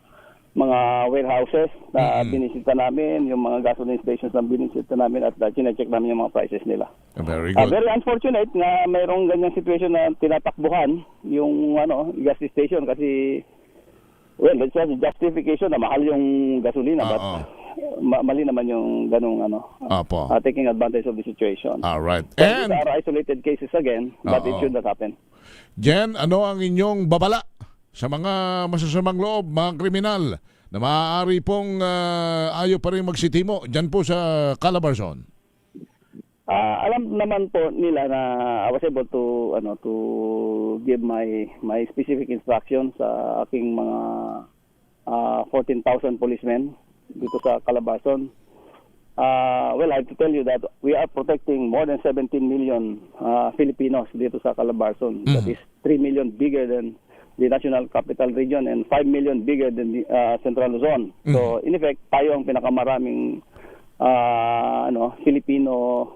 warehouses na binisita namin, yung mga gasoline stations na binisita namin at chinecheck namin yung mga prices nila. Very good. Very unfortunate na mayroong ganyang situation na tinatakbuhan yung gas station kasi it's a justification na mahal yung gasolina but mali naman yung ganung taking advantage of the situation. All right. And these are isolated cases again, but it should not happen. Jen, ano ang inyong babala sa mga masasamang loob, mga kriminal na maaari pong ayaw pa rin magsitimo dyan po sa Calabarzon? Alam naman po nila na I was able to give my specific instructions sa aking mga 14,000 policemen dito sa Calabarzon. I have to tell you that we are protecting more than 17 million Filipinos dito sa Calabarzon. That is 3 million bigger than the National Capital Region and 5 million bigger than the Central Luzon. So, in effect, tayo ang pinakamaraming Filipino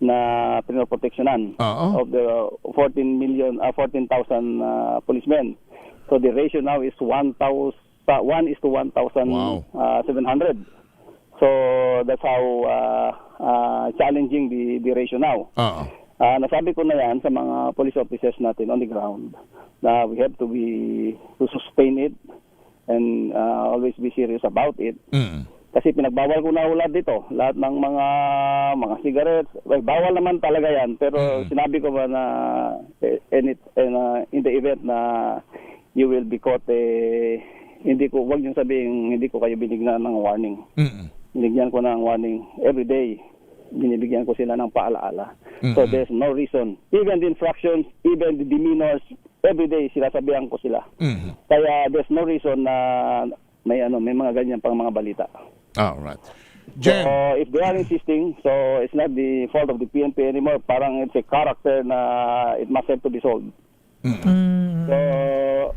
na pinoproteksyonan of the 14,000 policemen. So, the ratio now is 1 is to 1,700. So, that's how challenging the ratio now. Nasabi ko na yan sa mga police officers natin on the ground na we have to sustain it and always be serious about it. Kasi pinagbawal ko na lahat dito. Lahat ng mga cigarettes. Bawal naman talaga yan. Pero sinabi ko ba na in the event na you will be caught, wag niyong sabihin, hindi ko kayo binigyan ng warning. Binigyan ko ng warning every day. Binibigyan ko sila ng paalaala. So there's no reason. Even the infractions, even the demeanors, every day sinasabihan ko sila. Kaya there's no reason na may mga ganyan pang mga balita. All right. Jen. So if they are insisting, so it's not the fault of the PNP anymore. Parang it's a character na it must have to be solved. So,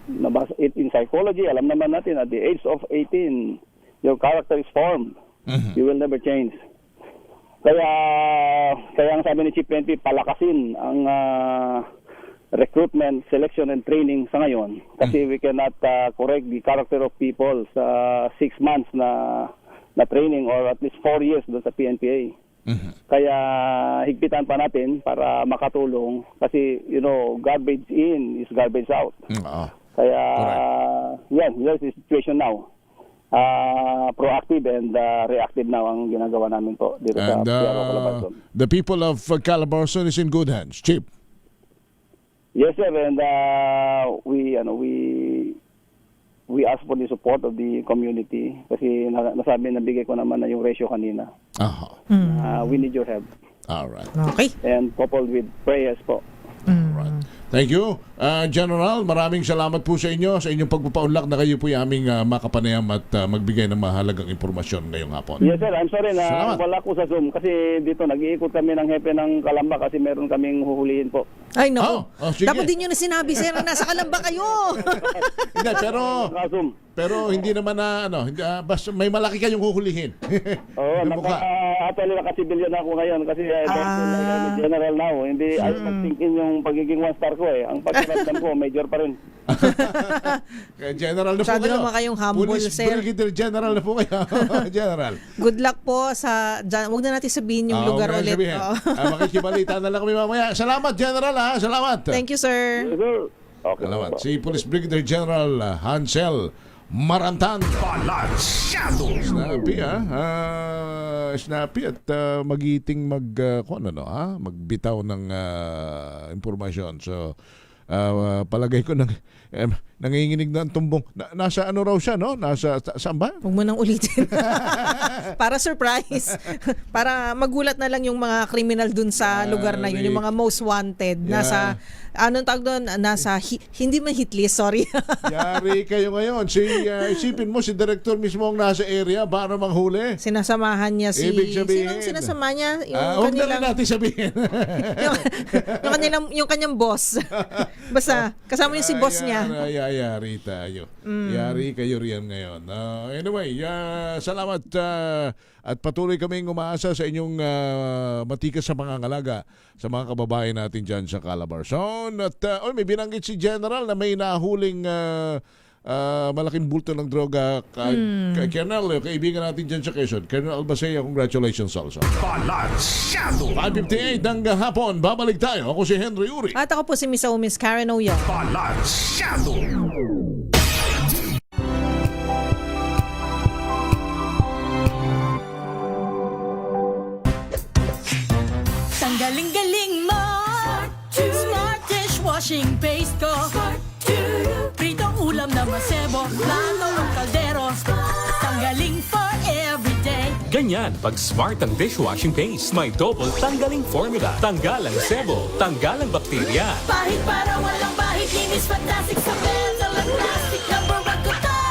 nabasa it in psychology, alam naman natin at the age of 18, your character is formed. You will never change. Kaya ang sabi ni Chief PNP, palakasin ang recruitment, selection, and training sa ngayon. Kasi we cannot correct the character of people sa 6 months na training or at least 4 years doon sa PNPA. Kaya higpitan pa natin para makatulong. Kasi, garbage in is garbage out. Kaya, that's the situation now. Proactive and reactive now ang ginagawa namin po dito sa PRO Calabarzon. The people of Calabarzon is in good hands, Chief. Yes, sir, and we ask for the support of the community kasi nasabi, nabigay ko naman na yung ratio kanina. We need your help. All right. Okay. And coupled with prayers po. Right. Thank you. General, maraming salamat po sa inyo sa inyong pagpapaunlak na kayo po yung aming makapanayam at magbigay ng mahalagang impormasyon ngayong hapon. Yes, sir. I'm sorry na wala ko sa Zoom kasi dito nag-iikot kami ng hepe ng Kalamba kasi meron kaming huhulihin po. Ay, naku. Dapat din nyo na sinabi, sir, na nasa Kalamba kayo. Hindi, pero hindi naman basta may malaki kayong huhulihin. Actually, naka-civilian ako ngayon kasi general now. Hindi, ay nag-thinkin yung pagiging one-star ko eh. Ang pagkiramdam ko, major pa rin. General na po Masyado kayo. naman kayong humble, Police sir. Brigadier General na po kayo. General. Good luck po huwag na natin sabihin yung lugar ulit. Makikibalita na lang kami mamaya. Salamat, General. Salamat. Thank you, sir. Okay. Salamat. Si Police Brigadier General Hansel Marantan. Snappy snappy at magiting magbitaw ng impormasyon. So palagay ko nanginginig na ang tumbong. Nasa ano raw siya, no? Saan ba? Huwag mo nang ulitin. Para surprise. Para magulat na lang yung mga kriminal dun sa lugar na yun, yung mga most wanted. Nasa, anong tawag doon? Hindi man hit list, sorry. Yari kayo ngayon. Isipin mo, si director mismo ang nasa area para manghuli. Sinasamahan niya Ibig sabihin. Sinong sinasama niya? Huwag na rin natin sabihin. yung kanyang boss. Basta, kasama niya si boss niya. Yari tayo. Yari kayo riyan ngayon. Anyway, salamat at patuloy kaming umaasa sa inyong matikas sa pangangalaga sa mga kababayan natin dyan sa Calabarzon. At may binanggit si General na may nahuling malaking bulto ng droga kay Colonel, kaibigan natin dyan sa Quezon. Colonel Albacea, congratulations also. Balansyado! 5:58 ng hapon, babalik tayo. Ako si Henry Uri. At ako po si Miss Karen Oyo. Balansyado! Galing-galing mo, Smart dishwashing paste ko, pritong ulam na masebo, plato ng kaldero, tanggaling for everyday. Ganyan, pag Smart ang dishwashing paste, may double tanggaling formula. Tanggal ang sebo, tanggal ang bakterya. Pahit para walang bahid, linis fantastic sa metal at plastic, number one ko to.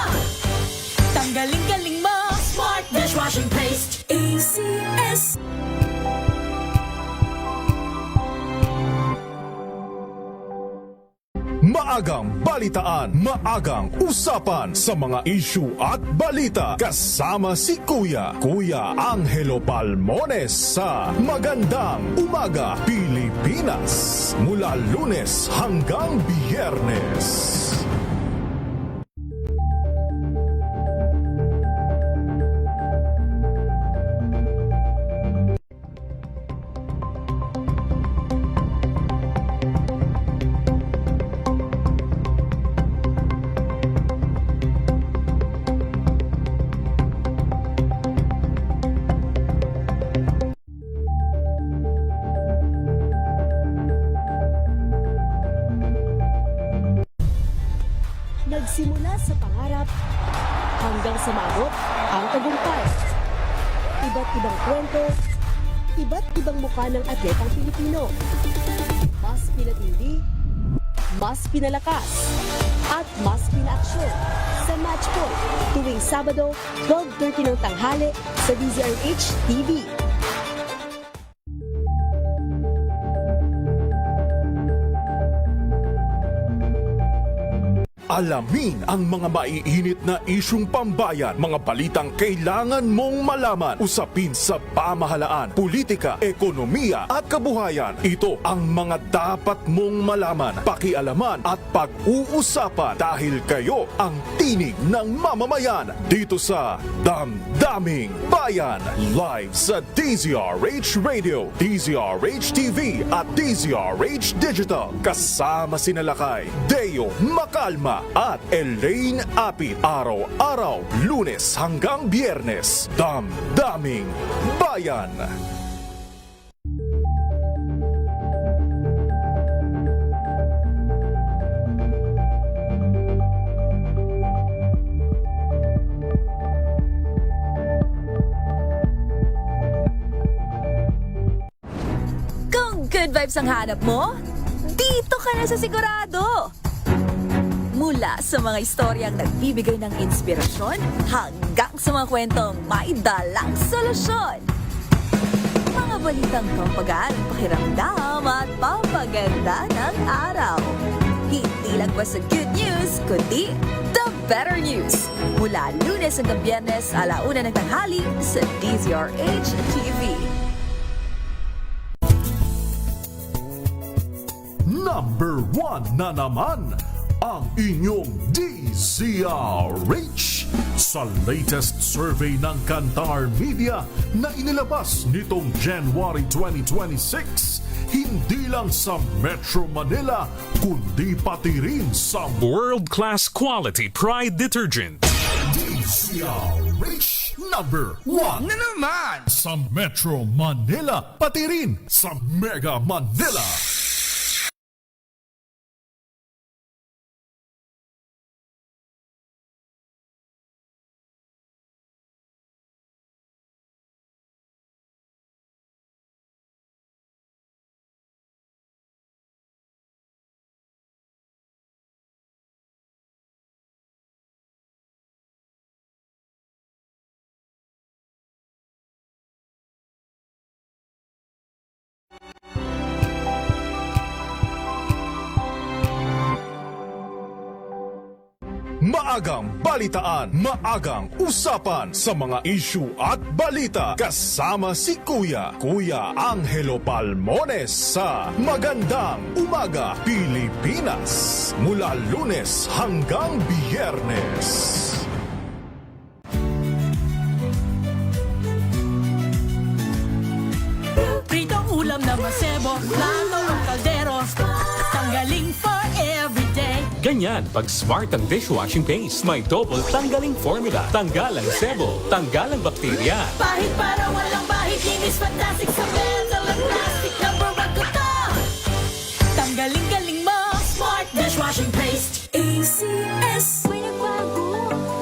Tanggaling-galing mo, Smart dishwashing paste. ACS. Maagang balitaan, maagang usapan sa mga issue at balita. Kasama si Kuya Angelo Palmones sa Magandang Umaga Pilipinas. Mula Lunes hanggang Biyernes. Nagsimula sa pangarap hanggang sa maabot ang tagumpay. Iba't ibang kwento, iba't ibang mukha ng atletang Pilipino. Mas pinatindi, mas pinalakas, at mas pinaaksyon sa Match Point tuwing Sabado, 12:30 ng tanghali sa DZRH TV. Alamin ang mga maiinit na isyung pambayan, mga balitang kailangan mong malaman, usapin sa pamahalaan, politika, ekonomiya at kabuhayan. Ito ang mga dapat mong malaman, pakialaman at pag-uusapan dahil kayo ang tinig ng mamamayan dito sa Damdaming Bayan. Live sa DZRH Radio, DZRH TV at DZRH Digital. Kasama sina Lakay, Deo Makalma at Elaine Apit. Araw-araw, Lunes hanggang Biyernes. Damdaming Bayan. Kung good vibes ang hanap mo, dito ka na sa Sigurado! Mula sa mga istoryang nagbibigay ng inspirasyon hanggang sa mga kwentong may dalang solusyon. Mga balitang pampagaan, pakiramdam at pampaganda ng araw. Hindi lang basta good news, kundi the better news. Mula Lunes hanggang Biyernes, 1:00 ng tanghali sa DZRH TV. Number 1 na naman ang inyong DZRH sa latest survey ng Kantar Media na inilabas nitong January 2026. Hindi lang sa Metro Manila, kundi pati rin sa world-class quality Pride detergent. DZRH number 1 na naman sa Metro Manila, pati rin sa Mega Manila. maagang balitaan, maagang usapan sa mga issue at balita. Kasama si Kuya Angelo Palmones sa Magandang Umaga Pilipinas. Mula Lunes hanggang Biyernes. Pritong ulam na masebo, plato ng kaldero, tanggaling for everyday. Ganyan pag Smart ang dishwashing paste. May double tanggaling formula. Tanggal ang sebo, tanggal ang bakterya. Pahit para walang bahid, linis fantastic sa metal at plastic. Number one ko to. Tanggaling-galing mo, Smart dishwashing paste. ACS. May nagbago.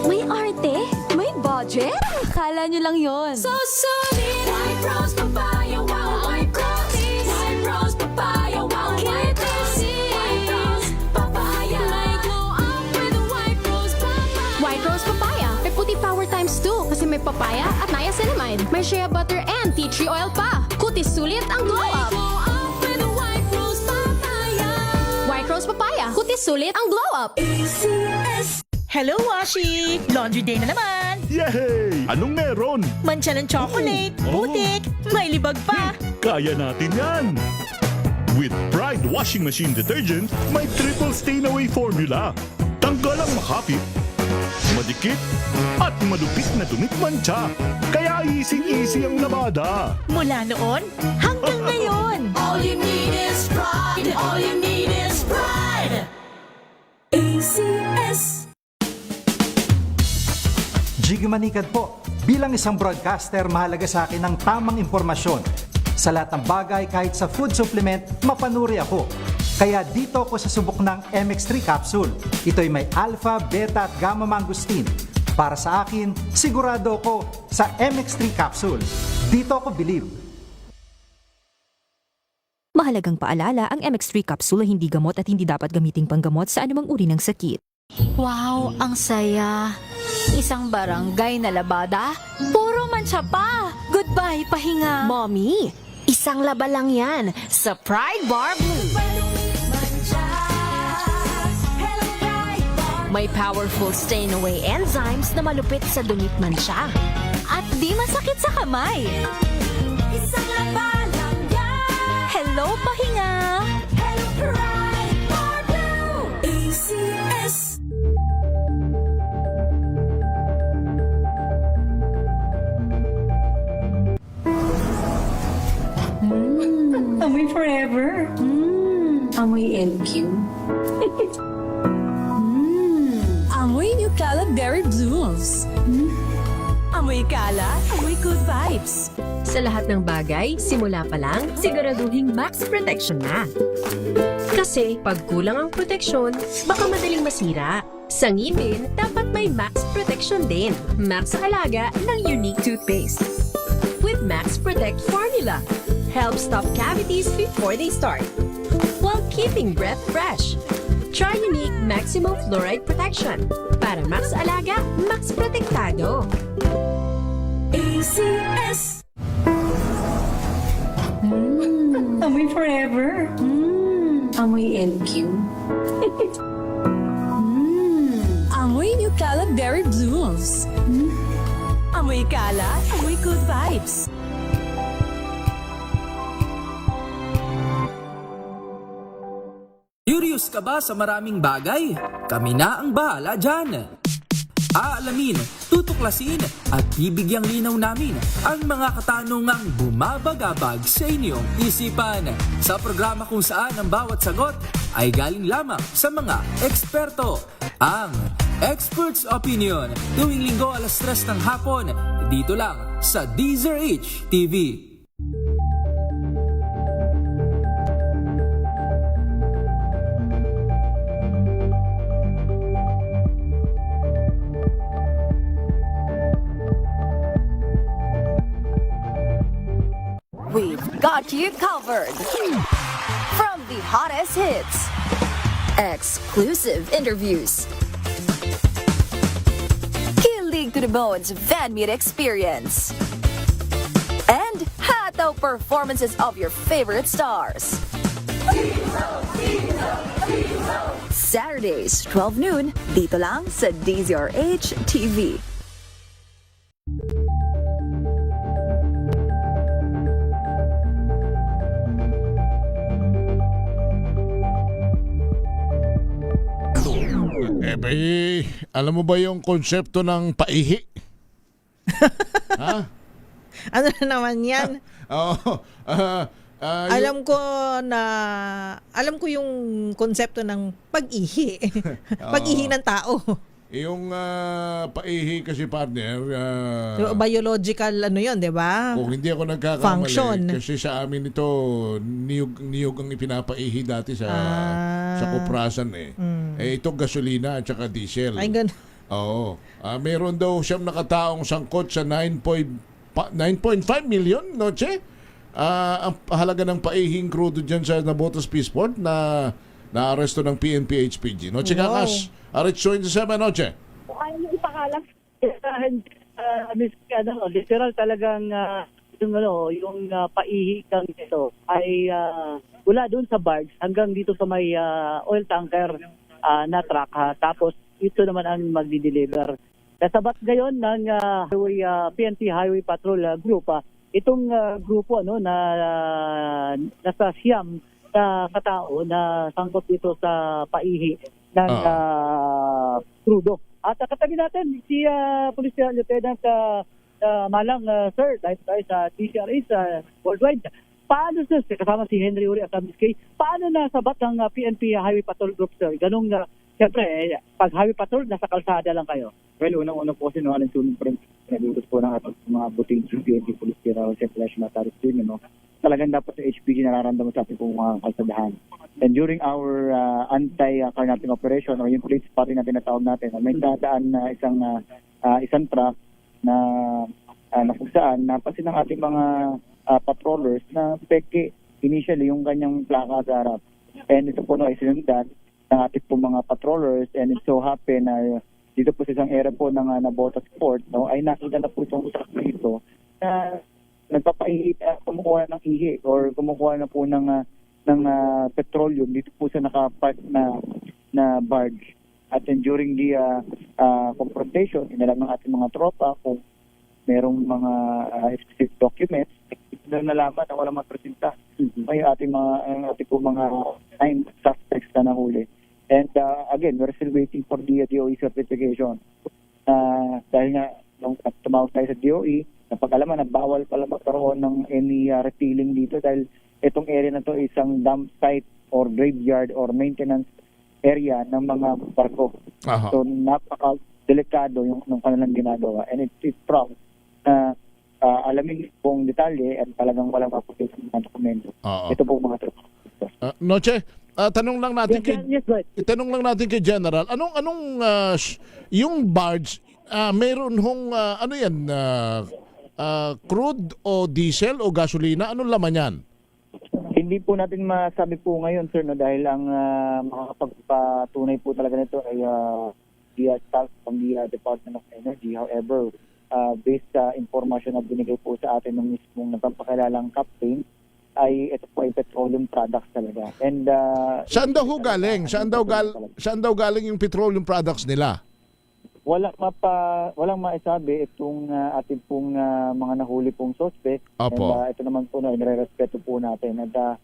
May arte. May budget. Akala nyo lang yon. So solid. White Rose Papaya, wow, White Rose. White Rose Papaya, wow, White Rose. White Rose Papaya. May glow up with a White Rose Papaya. White Rose Papaya. May puti power times 2 kasi may papaya at niacinamide. May shea butter and tea tree oil pa. Kutis sulit ang glow up. Glow up with a White Rose Papaya. White Rose Papaya. Kutis sulit ang glow up. ACS. Hello, Washi! Laundry day na naman! Yay! Anong meron? Mancha ng chocolate, putik, may libag pa! Kaya natin yan! With Pride Washing Machine Detergent, may triple stain-away formula. Tanggal ang makapit, madikit, at malupit na dumit mancha. Kaya easy-easy ang labada. Mula noon hanggang ngayon! All you need is pride. All you need is pride. ACS. Jiggy Manikad po. Bilang isang broadcaster, mahalaga sa akin ang tamang impormasyon. Sa lahat ng bagay, kahit sa food supplement, mapanuri ako. Kaya dito ako sa subok ng MX3 capsule. Ito'y may alpha, beta at gamma mangosteen. Para sa akin, sigurado ako sa MX3 capsule. Dito ako believe. Mahalagang paalala, ang MX3 capsule ay hindi gamot at hindi dapat gamiting panggamot sa anumang uri ng sakit. Wow, ang saya! Isang barangay na labada, puro mancha pa! Goodbye, pahinga! Mommy, isang laba lang yan sa Pride Bar Blue. May powerful stain-away enzymes na malupit sa dumit mancha. At di masakit sa kamay! Isang laba lang yan. Hello, pahinga! Hello, Pride Bar Blue. ACS. Amoy forever. Amoy LQ. Amoy New Cala Berry Blooms. Amoy Cala, amoy good vibes. Sa lahat ng bagay, simula pa lang, siguraduhing max protection na. Kasi pag kulang ang proteksyon, baka madaling masira. Sa ngipin, dapat may max protection din. Max Alaga ng Unique Toothpaste. With Max Protect Formula. Help stop cavities before they start, while keeping breath fresh. Try Unique Maximum Fluoride Protection. Para Max Alaga, Max Protektado. ACS. Amoy forever. Amoy LQ. Amoy New Cala Berry Blooms. Amoy Cala, amoy good vibes. Curious ka ba sa maraming bagay? Kami na ang bahala dyan. Aalamin, tutuklasin at bibigyang linaw namin ang mga katanungang bumabagabag sa inyong isipan. Sa programa kung saan ang bawat sagot ay galing lamang sa mga eksperto. Ang Expert's Opinion, tuwing linggo 3:00 ng hapon, dito lang sa DZRH TV. We've got you covered. From the hottest hits, exclusive interviews, kilig to the bones fan meet experience, and hataw performances of your favorite stars. Saturdays, 12 noon, dito lang sa DZRH TV. Alam mo ba yung konsepto ng paihi? Ha? Ano na naman yan? Oo. Alam ko yung konsepto ng pag-ihi. Pag-ihi ng tao. Yung paihi kasi, partner, Biological yun, di ba? kung hindi ako nagkakamali, Function. kasi sa amin ito, niyog ang ipinapaihi dati sa kuprasan eh. Ito gasolina at saka diesel. Ay, ganun. Oo. Meron daw siyang nakataong sangkot sa 9.5 million, noche? Ang halaga ng paihing crudo dyan sa Navotas Peaceport na naaresto ng PNP HPG. Noche Kakas, Arich 27, noche. Ayaw nyo ipakalas. Literal talagang yung paihi kang ito ay mula doon sa barge hanggang dito sa may oil tanker na truck. Tapos ito naman ang magdi-deliver. Kasabat ngayon ng PNP Highway Patrol Group. Itong grupo na nasa siyam na katao na sangkot dito sa paihi ng crudo. At katabi natin si Police Lieutenant Malang, sir, dahil tayo sa DCRH worldwide. Paano, sir, kasama si Henry Uri at Miss paano nasabat ng PNP Highway Patrol Group, sir? Ganong, siyempre, pag Highway Patrol, nasa kalsada lang kayo. Well, unang-una po kasi aling sunog pa rin pinagutos po ng ating mga buting PNP Police Bureau, siyempre, Mataris team, talagang dapat sa HPG nararamdaman sa ating pong mga kalsadahan. And during our anti-carnapping operation or yung police party na tinatawag natin, may dadaan na isang truck na kung saan napansin ng ating mga patrollers na peke initially yung kanyang plaka sa harap. And ito po ay sinundan ng ating po mga patrollers, and it so happen na dito po sa isang area po ng Navotas Port, ay nakita na po itong truck na ito na nagpapaihi, kumukuha ng ihi or kumukuha na po ng petroleum dito po sa nakapark na barge. At then during the confrontation, inalam ng ating mga tropa kung merong mga specific documents, na nalaman na walang mapresenta. May ating mga 9 suspects na nahuli. And again, we're still waiting for the DOE certification. Dahil nga, nung tumawag tayo sa DOE, napag-alaman na bawal pala magkaroon ng any refilling dito dahil itong area na to isang dump site or graveyard or maintenance area ng mga barko. So napaka-delikado yung kanilang ginagawa, and it's proud na alamin pong detalye at talagang walang maputis ng dokumento. Ito po mga tropa. Noche, tanong lang natin kay General, anong yung barge, meron hong crude o diesel o gasolina? Anong laman yan? Hindi po natin masabi po ngayon, sir, dahil ang makakapagpatunay po talaga nito ay staff from the Department of Energy. However, based sa information na binigay po sa atin ng mismong nagpapakilalang captain, ay ito po ay petroleum products talaga. And saan daw galing? Saan daw galing yung petroleum products nila? Walang maisabi itong ating pong mga nahuli pong suspect. Opo. And ito naman po nire-respeto po natin. At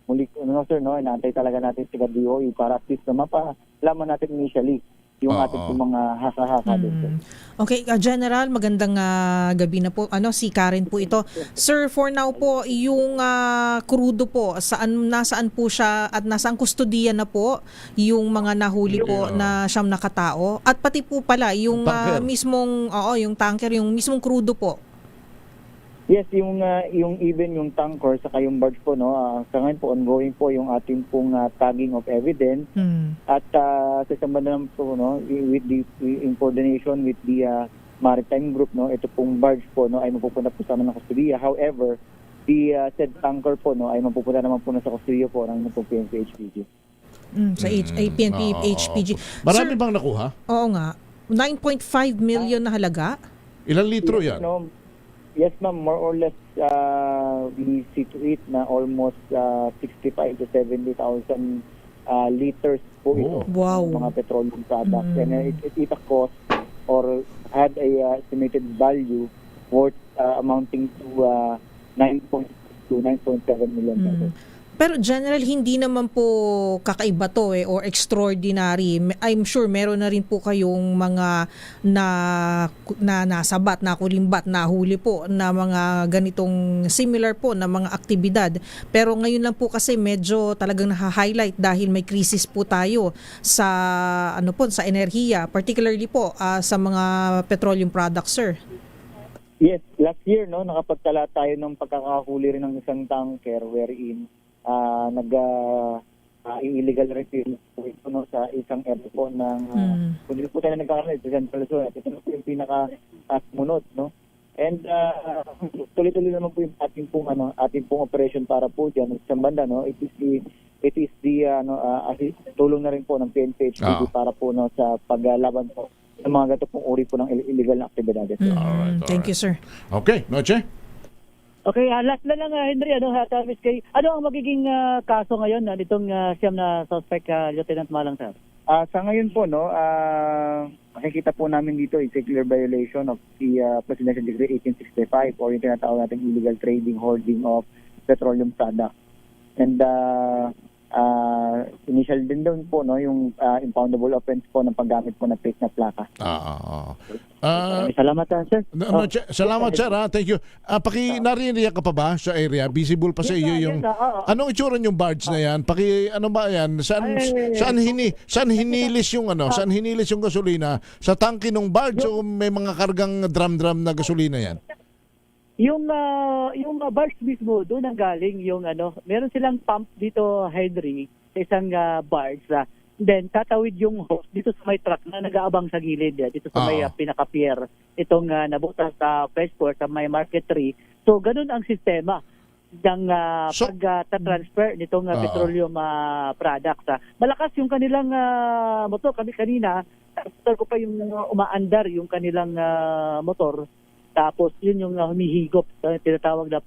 muli, sir, inaantay talaga natin si DOE para at least na mapalaman natin initially yung ating pong mga haka-haka dito. Okay, General, magandang gabi na po. Si Karen po ito. Sir, for now po, yung crudo po, nasaan po siya at nasaan kustodiya na po yung mga nahuli po na siyam na katao? At pati po pala, yung yung tanker, yung mismong crudo po. Yes, yung tanker saka yung barge po, sa ngayon po ongoing po yung ating pong tagging of evidence. At sa isang banda naman po, in coordination with the maritime group, ito pong barge po ay mapupunta po sa ng kustudiya. However, the said tanker po ay mapupunta naman po sa kustudiya po ng PNP HPG. Sa PNP HPG. Marami bang nakuha? Oo nga. 9.5 million na halaga. Ilang litro yan? Yes, ma'am. More or less, we see to it na almost 65 to 70,000 liters po ito. Wow. Mga petroleum products. And it a cost or had a estimated value worth amounting to 9.2 to 9.7 million pesos. Pero general, hindi naman po kakaiba to or extraordinary. I'm sure meron na rin po kayong mga nasabat, nakulimbat, nahuli po na mga ganitong similar po na mga aktibidad. Pero ngayon lang po kasi medyo talagang naha-highlight dahil may crisis po tayo sa sa enerhiya, particularly po sa mga petroleum products, sir. Yes, last year nakapagtala tayo ng pagkakahuli rin ng isang tanker wherein illegal refill po ito sa isang airport ng kung po tayo nagkakaroon sa Central Luzon. Ito na po yung pinaka-munod, And tuloy-tuloy naman po yung ating pong operation para po diyan sa banda, It is the tulong na rin po ng PNP-HPD para po sa paglaban po sa mga gato pong uri po ng illegal na aktibidades. Thank you, sir. Okay, Noche. Okay, last na lang, Henry, Miss Kay, ano ang magiging kaso ngayon nitong siyam na suspect, Lieutenant Malang, sir? Sa ngayon po, makikita po namin dito is a clear violation of the Presidential Decree 1865 or yung tinatawag natin illegal trading, hoarding of petroleum products. And initial din doon po yung impoundable offense po ng paggamit po ng fake na plaka. Salamat, sir. Salamat, sir. Thank you. Narinig ka pa ba sa area? Visible pa sa iyo yung... Anong itsura yung barge na yan? Ano ba yan? Saan hinilis yung saan hinilis yung gasolina? Sa tangke ng barge o may mga kargang drum na gasolina yan? Yung barge mismo, doon ang galing yung meron silang pump dito, Henry, sa isang barge. Then tatawid yung hose dito sa may truck na nag-aabang sa gilid, dito sa may pinaka-pier. Itong nabutas sa Freshport, sa may Market 3. So ganun ang sistema ng pag-transfer nitong petroleum products. Malakas yung kanilang motor. Kami kanina, ko pa yung umaandar yung kanilang motor. Tapos yun yung humihigop, tinatawag na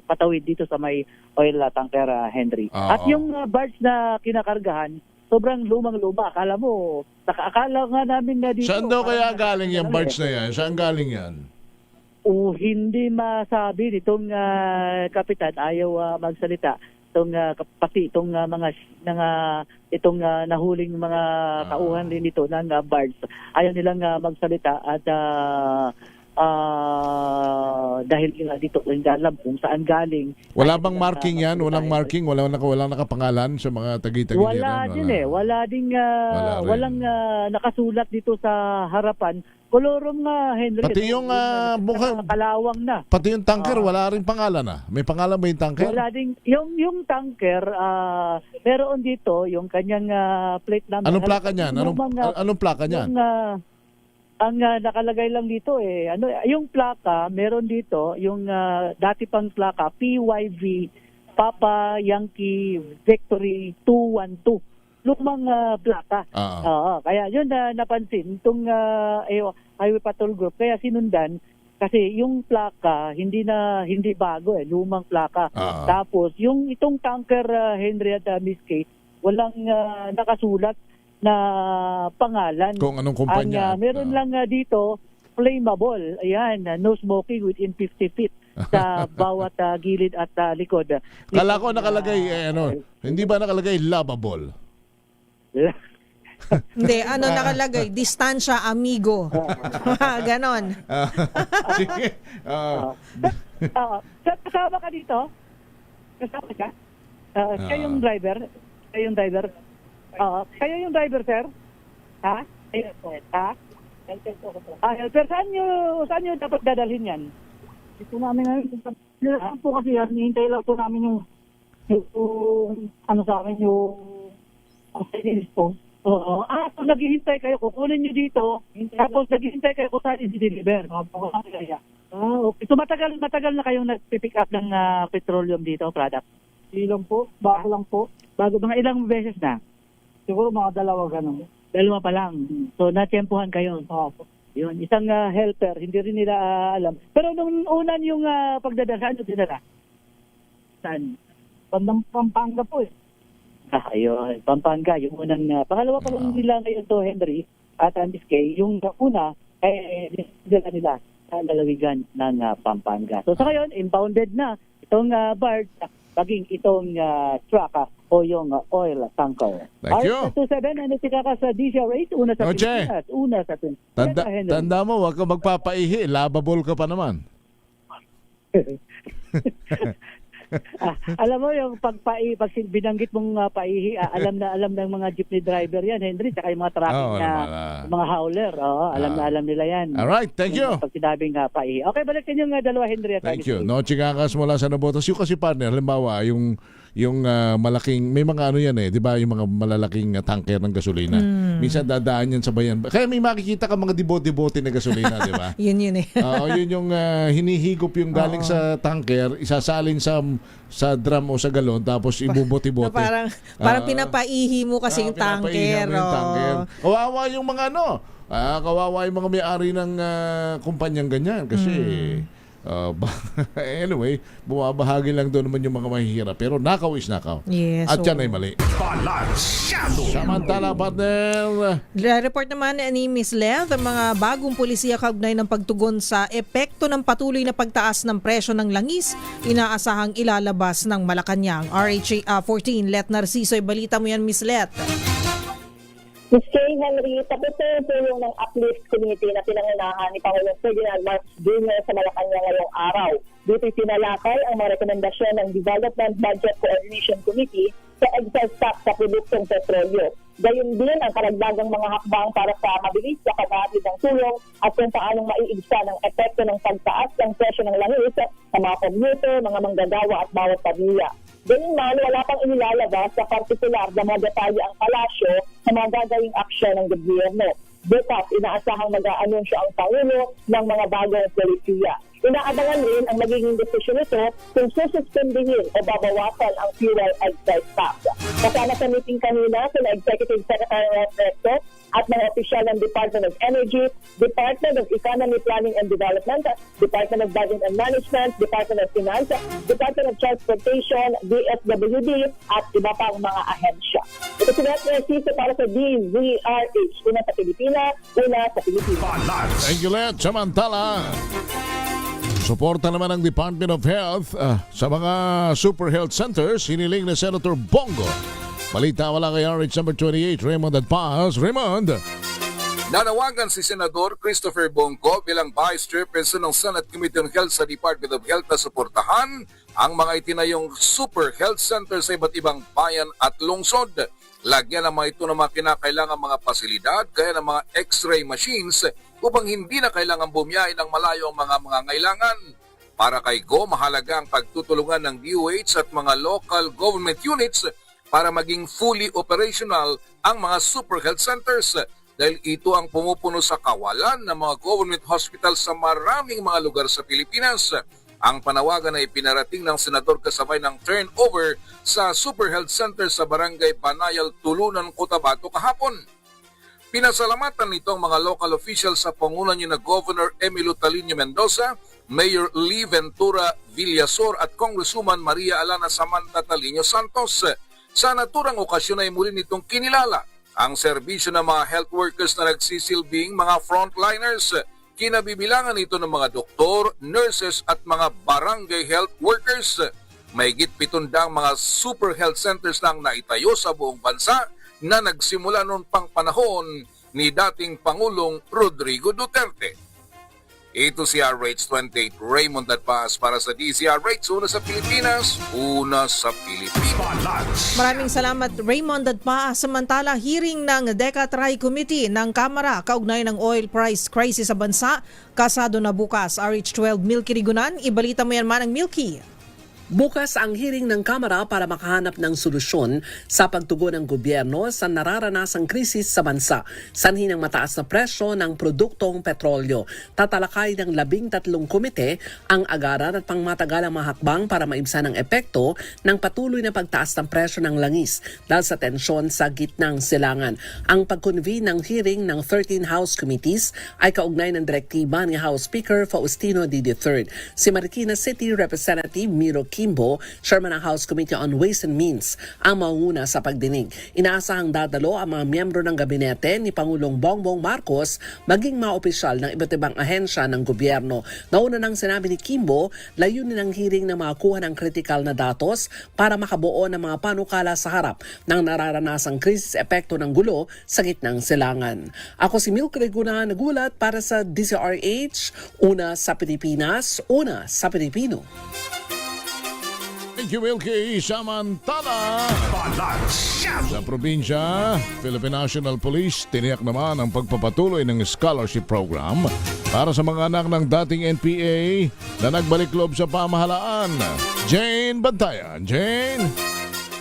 patawid dito sa may oil tanker, Henry. At yung barge na kinakargahan, sobrang lumang-luma. Akala nga namin na dito. Saan daw kaya galing yung barge na yan? Saan galing yan? Hindi masabi nitong kapitan, ayaw magsalita. Pati itong nahuling mga tauhan din dito ng barge. Ayaw nilang magsalita at dahil dito hindi alam kung saan galing. Wala bang marking yan? Walang marking? Walang nakapangalan sa mga tagi-tagi yan? Walang nakasulat dito sa harapan. Kolorom nga, Henry. Pati yung kalawang na. Pati yung tanker, wala rin pangalan na. May pangalan ba yung tanker? Wala din. Yung tanker, meron dito yung kanyang plate number. Anong plaka niyan? Anong plaka niyan? Ang nakalagay lang dito yung plaka, meron dito yung dati pang plaka PYV Papa Yankee Victory 212. Lumang plaka. Kaya yun napansin itong Highway Patrol Group, kaya sinundan kasi yung plaka hindi bago, lumang plaka. Tapos yung itong tanker, Henry at Miss Kate, walang nakasulat na pangalan. Kung anong kumpanya. Meron lang dito, flammable. Ayan, no smoking within 50 feet sa bawat gilid at likod. Kala ko nakalagay, hindi ba nakalagay lovable? Hindi, nakalagay? Distansya, amigo. Ganon. Sige. Kasama ka dito? Kasama ka? Kayo yung driver? Kayo yung driver, sir? Ha? Helper, saan nyo dapat dadalhin yan? Ito namin ngayon po kasi hinihintay lang po namin yung sa amin yung response. Kung naghihintay kayo, kukunin nyo dito, tapos naghihintay kayo kung saan i-deliver. Okay. So matagal na kayong nag-pick up ng petroleum dito, product? Ilang po, bago lang po. Bago, mga ilang beses na? Siguro mga dalawa pa lang. So natiyempuhan kayo. Yun, isang helper, hindi rin nila alam. Pero nung unan yung pagdadala, saan nyo dinala? Saan? Bandang Pampanga po Ayun, Pampanga, yung unang, pangalawa pa lang nila ngayon to, Henry, at Miss Kay, yung una, dala nila sa lalawigan ng Pampanga. So sa ngayon, impounded na itong barge, maging itong truck o yung oil tanker. Thank you. 27, ano si Kaka sa DZRH, una sa Oche. Pilipinas, una sa Tanda mo, wag ka magpapaihi. Labable ka pa naman. Alam mo yung pag binanggit mong paihi, alam ng mga jeepney driver yan, Henry, saka yung mga traffic mga hauler. Alam nila yan. Alright, thank you. Pag sinabing paihi. Okay, balik yung dalawa, Henry. At Thank you. No, Chingakas mula sa Nabotas. Yung kasi partner, halimbawa, yung malaking, may mga ano yan di ba, yung mga malalaking tanker ng gasolina. Minsan dadaan yan sa bayan. Kaya may makikita ka mga debote na gasolina, di ba? Yun yun yung hinihigop yung galing sa tanker, isasalin sa drum o sa galon, tapos ibubote-bote. Parang pinapaihi mo kasi yung tanker. Kawawa yung mga kawawa yung mga may-ari ng kumpanyang ganyan kasi anyway, bumabahagi lang doon naman yung mga mahihirap. Pero nakaw is nakaw. Yes, at yan ay mali. Samantala, partner. Report naman ni Miss Lev, ang mga bagong polisiya kaugnay ng pagtugon sa epekto ng patuloy na pagtaas ng presyo ng langis, inaasahang ilalabas ng Malacanang. RHA 14, Let Narciso, balita mo yan, Miss Let. Ms. Kay Henry, tapos na yung tulong ng Uplift Committee na pinangunahan ni Pangulong Ferdinand Marcos Jr. sa Malacanang ngayong araw. Dito pinalakay ang mga rekomendasyon ng Development Budget Coordination Committee sa excise tax sa produktong petrolyo. Gayon din ang karagdagang mga hakbang para sa mabilis na paghahatid ng tulong at kung paanong maiigsa ng epekto ng pagtaas ng presyo ng langis sa mga commuter, mga manggagawa at bawat pamilya. Ganun man, wala pang inilalabas sa partikular na mga detalye ang palasyo sa mga gagawing aksyon ng gobyerno. Bukas, inaasahang mag-aanunsyo ang Pangulo ng mga bagong polisiya. Inaabangan rin ang magiging desisyon nito kung sususpendihin o babawasan ang fuel excise tax. Kasama sa meeting kanina sila Executive Secretary Ron Recto at mga opisyal ng Department of Energy, Department of Economy Planning and Development, Department of Budget and Management, Department of Finance, Department of Transportation, DSWD at iba pang mga ahensya. Ito si Let Narciso para sa DZRH, una sa Pilipinas, una sa Pilipinas. Thank you, Let. Samantala, suporta naman ng Department of Health sa mga super health centers, hiniling ni Senator Bongo. Balita wala kay RH number 28, Raymond Adpaz. Raymond. Nanawagan si Senador Christopher Bongo bilang Vice Chairperson ng Senate Committee on Health sa Department of Health na suportahan ang mga itinayong super health center sa iba't ibang bayan at lungsod. Lagyan naman ito ng mga kinakailangan mga pasilidad, kaya ng mga x-ray machines upang hindi na kailangan bumiyahe ng malayo ang mga ngailangan. Para kay Go, mahalaga ang pagtutulungan ng DOH at mga local government units para maging fully operational ang mga super health centers dahil ito ang pumupuno sa kawalan ng mga government hospitals sa maraming mga lugar sa Pilipinas. Ang panawagan ay pinarating ng senador kasabay ng turnover sa Super Health Center sa Barangay Banayal, Tulunan, Cotabato kahapon. Pinasalamatan nito ang mga local officials sa pangunan ni na Governor Emilio Talino Mendoza, Mayor Lee Ventura Villasor at Congresswoman Maria Alana Samantha Talino Santos. Sa naturang okasyon ay muli nitong kinilala ang serbisyo ng mga health workers na nagsisilbing mga frontliners. Kinabibilangan ito ng mga doktor, nurses at mga barangay health workers. Mahigit 700 mga super health centers na ang naitayo sa buong bansa na nagsimula noon pang panahon ni dating Pangulong Rodrigo Duterte. Ito si RH28 Raymond Adpaz para sa DZRH, una sa Pilipinas, una sa Pilipinas. Maraming salamat Raymond Adpaz. Samantala, hearing ng DECA Tri Committee ng Kamara kaugnay ng oil price crisis sa bansa, kasado na bukas. RH12 Milky Rigunan, ibalita mo yan man ang Milky. Bukas ang hearing ng Kamara para makahanap ng solusyon sa pagtugon ng gobyerno sa nararanasang krisis sa bansa. Sanhi ng mataas na presyo ng produktong petrolyo. Tatalakay ng 13 komite ang agaran at pangmatagalang mga hakbang para maibsan ang epekto ng patuloy na pagtaas ng presyo ng langis dahil sa tensyon sa gitnang silangan. Ang pag-convene ng hearing ng 13 House Committees ay kaugnay ng direktiba ni House Speaker Faustino D. III. Si Marikina City Representative Miro Kim Quimbo, Chairman ng House Committee on Ways and Means, ang mauna sa pagdinig. Inaasahang dadalo ang mga miyembro ng gabinete ni Pangulong Bongbong Marcos maging mga opisyal ng iba't ibang ahensya ng gobyerno. Nauna nang sinabi ni Quimbo, layunin ng hearing na makakuha ng critical na datos para makabuo ng mga panukala sa harap ng nararanasang krisis epekto ng gulo sa gitnang silangan. Ako si Milk Reguna, nagulat para sa DZRH, una sa Pilipinas, una sa Pilipino. Thank you, Wilkie. Samantala, sa probinsya, Philippine National Police tiniyak naman ang pagpapatuloy ng scholarship program para sa mga anak ng dating NPA na nagbalik loob sa pamahalaan. Jane Bantayan. Jane?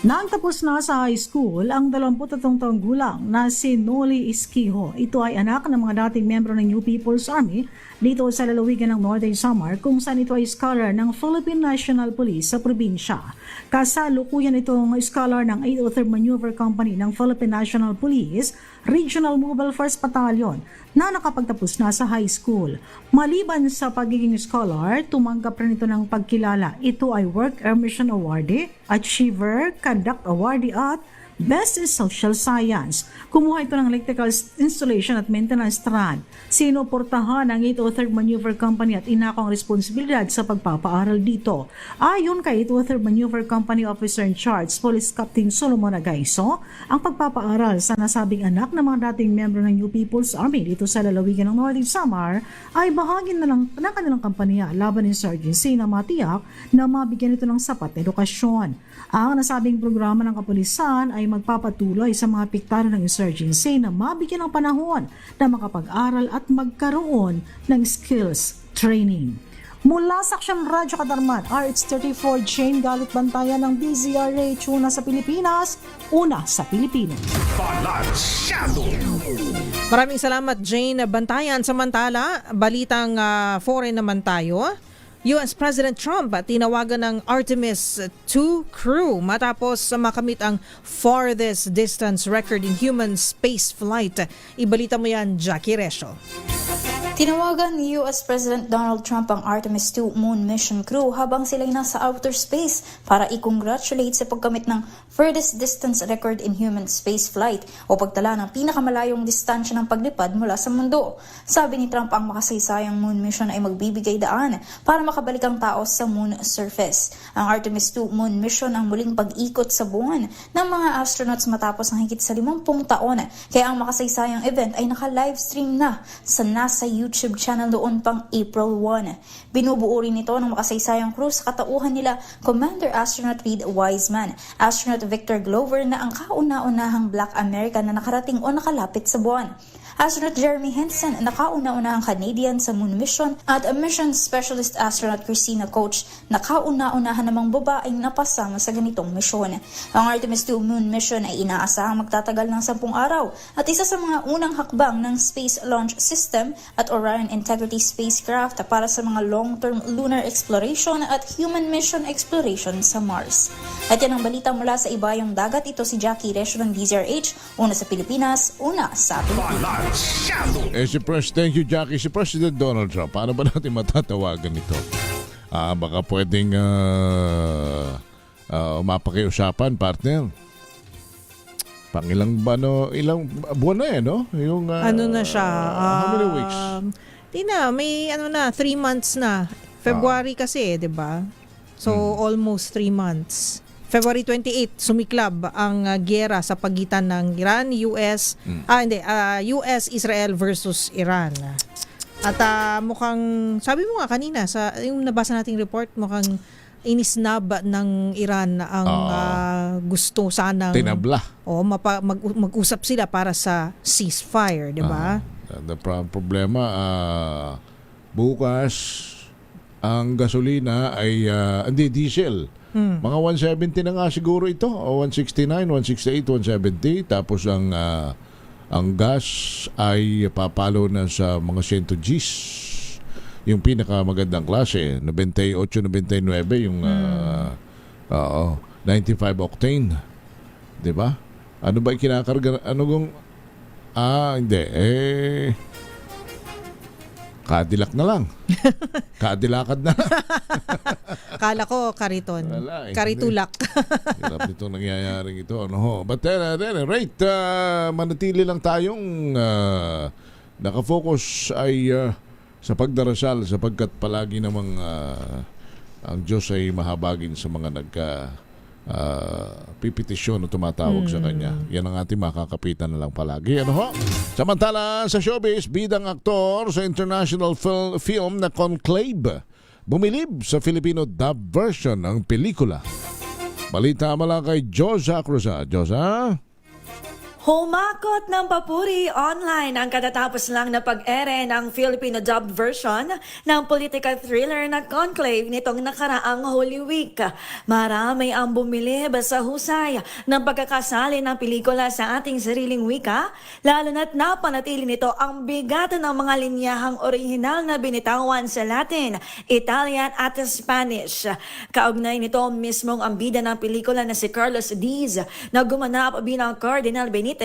Nang tapos na sa high school, ang 23 taong gulang na si Noli Esquijo. Ito ay anak ng mga dating membro ng New People's Army dito sa lalawigan ng Northern Samar, kung saan ito ay scholar ng Philippine National Police sa probinsya. Kasalukuyan itong scholar ng 803rd Maneuver Company ng Philippine National Police Regional Mobile First Battalion na nakapagtapos na sa high school. Maliban sa pagiging scholar, tumanggap rin ito ng pagkilala. Ito ay Work Mission Awardee, Achiever, Conduct Awardee at Best in Social Science. Kumuha ito ng electrical installation at maintenance trad. Sinuportahan ng 803rd Maneuver Company at inako ang responsibilidad sa pagpapaaral dito. Ayon kay 803rd Maneuver Company Officer in Charge, Police Captain Solomon Agaiso, ang pagpapaaral sa nasabing anak ng mga dating membro ng New People's Army dito sa lalawigan ng Northern Samar ay bahagi na lang ng kanilang kampanya laban insurgency na matiyak na mabigyan ito ng sapat na edukasyon. Ang nasabing programa ng kapulisan ay magpapatuloy sa mga apektado ng insurgency na mabigyan ng panahon na makapag-aral at magkaroon ng skills training. Mula sa Aksyon Radyo Kadarman, RH34 Jane Galit Bantayan ng DZRH, una sa Pilipinas, una sa Pilipino. Maraming salamat, Jane Bantayan. Samantala, balitang foreign naman tayo. US President Trump tinawagan ng Artemis II crew matapos makamit ang farthest distance record in human space flight. Ibalita mo yan, Jackie Resho. Tinawagan ni US President Donald Trump ang Artemis II moon mission crew habang sila'y nasa outer space para i-congratulate sa pagkamit ng furthest distance record in human space flight o pagtala ng pinakamalayong distansya ng paglipad mula sa mundo. Sabi ni Trump, ang makasaysayang moon mission ay magbibigay daan para makabalik ang tao sa moon surface. Ang Artemis II moon mission ang muling pag-ikot sa buwan ng mga astronauts matapos ang higit sa 50 taon. Kaya ang makasaysayang event ay naka-livestream na sa NASA YouTube channel noon pang April 1. Binubuo rin ito ng makasaysayang crew sa katauhan nila Commander Astronaut Reed Wiseman, Astronaut Victor Glover na ang kauna-unahang Black American na nakarating o nakalapit sa buwan, Astronaut Jeremy Henson na kauna-unahang Canadian sa moon mission at mission specialist astronaut Christina Koch na kauna-unahan namang babaeng napasama sa ganitong misyon. Ang Artemis II moon mission ay inaasahang magtatagal ng 10 araw at isa sa mga unang hakbang ng Space Launch System at Orion Integrity spacecraft para sa mga long-term lunar exploration at human mission exploration sa Mars. At yan ang balita mula sa ibayong dagat. Ito si Jackie Resho ng DZRH, una sa Pilipinas, una sa Pilipinas. Thank you, Jackie. Si President Donald Trump, paano ba natin matatawagan ito? Baka pwedeng mapakiusapan, partner. Ilang buwan na no? Yung, ano na siya? How many weeks? Di na, may 3 months na. February kasi, di ba? So, almost 3 months. February 28, sumiklab ang giyera sa pagitan ng Iran, US, US, Israel versus Iran. At mukhang, sabi mo nga kanina, sa yung nabasa nating report, mukhang inisnab ng Iran ang gusto sanang tinabla. Mag-usap sila para sa ceasefire, di ba? The problema, bukas, ang gasolina ay, diesel. Mga 170 na nga siguro ito, o 169, 168, 170. Tapos ang gas ay papalo na sa mga 100 Gs. Yung pinakamagandang klase, 98, 99, yung 95 octane. 'Di ba? Ano ba kinakarga? Hindi. Cadillac na lang. Cadillacad na lang. Akala ko kariton. Wala eh. Karitulak. Hirap itong nangyayaring ito. Ano ho? But at any rate, manatili lang tayong nakafocus ay sa pagdarasal sapagkat palagi namang ang Diyos ay mahabagin sa mga pipetisyon o tumatawag sa Kanya. Yan ang ating makakapitan na lang palagi. Ano ho? Samantala sa showbiz, bidang aktor sa international film na Conclave bumilib sa Filipino dub version ng pelikula. Balita mula kay Josa Cruzat. Josa? Humakot ng papuri online ang katatapos lang na pag-ere ng Filipino dubbed version ng political thriller na Conclave nitong nakaraang Holy Week. Marami ang bumilib sa husay ng pagkakasali ng pelikula sa ating sariling wika, lalo na't napanatili nito ang bigat ng mga linyahang orihinal na binitawan sa Latin, Italian at Spanish. Kaugnay nito mismong ang bida ng pelikula na si Carlos Diaz na gumanap bilang Cardinal Benitez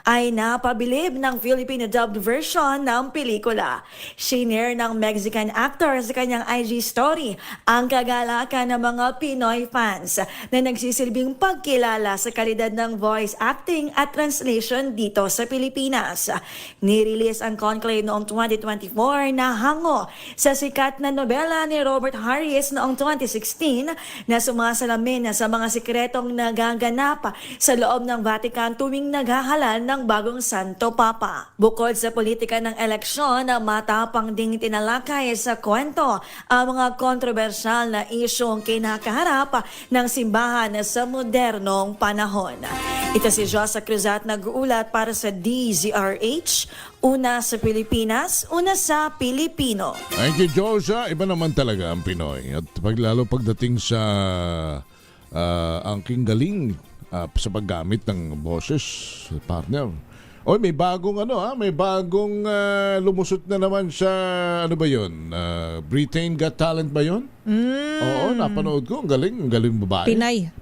ay napabilib ng Filipino dubbed version ng pelikula. Shinare ng Mexican actor sa kanyang IG story ang kagalakan ng mga Pinoy fans na nagsisilbing pagkilala sa kalidad ng voice acting at translation dito sa Pilipinas. Nirelease ang Conclave noong 2024 na hango sa sikat na nobela ni Robert Harris noong 2016 na sumasalamin sa mga sikretong nagaganap sa loob ng Vatican tuwing naghahalal ng bagong Santo Papa. Bukod sa politika ng eleksyon, matapang ding tinalakay sa kwento ang mga kontrobersyal na isyong kinakaharap ng simbahan sa modernong panahon. Ito si Josa Cruzat nag-uulat para sa DZRH, una sa Pilipinas, una sa Pilipino. Thank you, Josa. Iba naman talaga ang Pinoy. At lalo pagdating sa angking galing sa paggamit ng boses, partner. Oy, may bagong may bagong lumusot na naman sa ano ba 'yon? Britain Got Talent ba 'yon? Oo, napanood ko. Ang galing babae.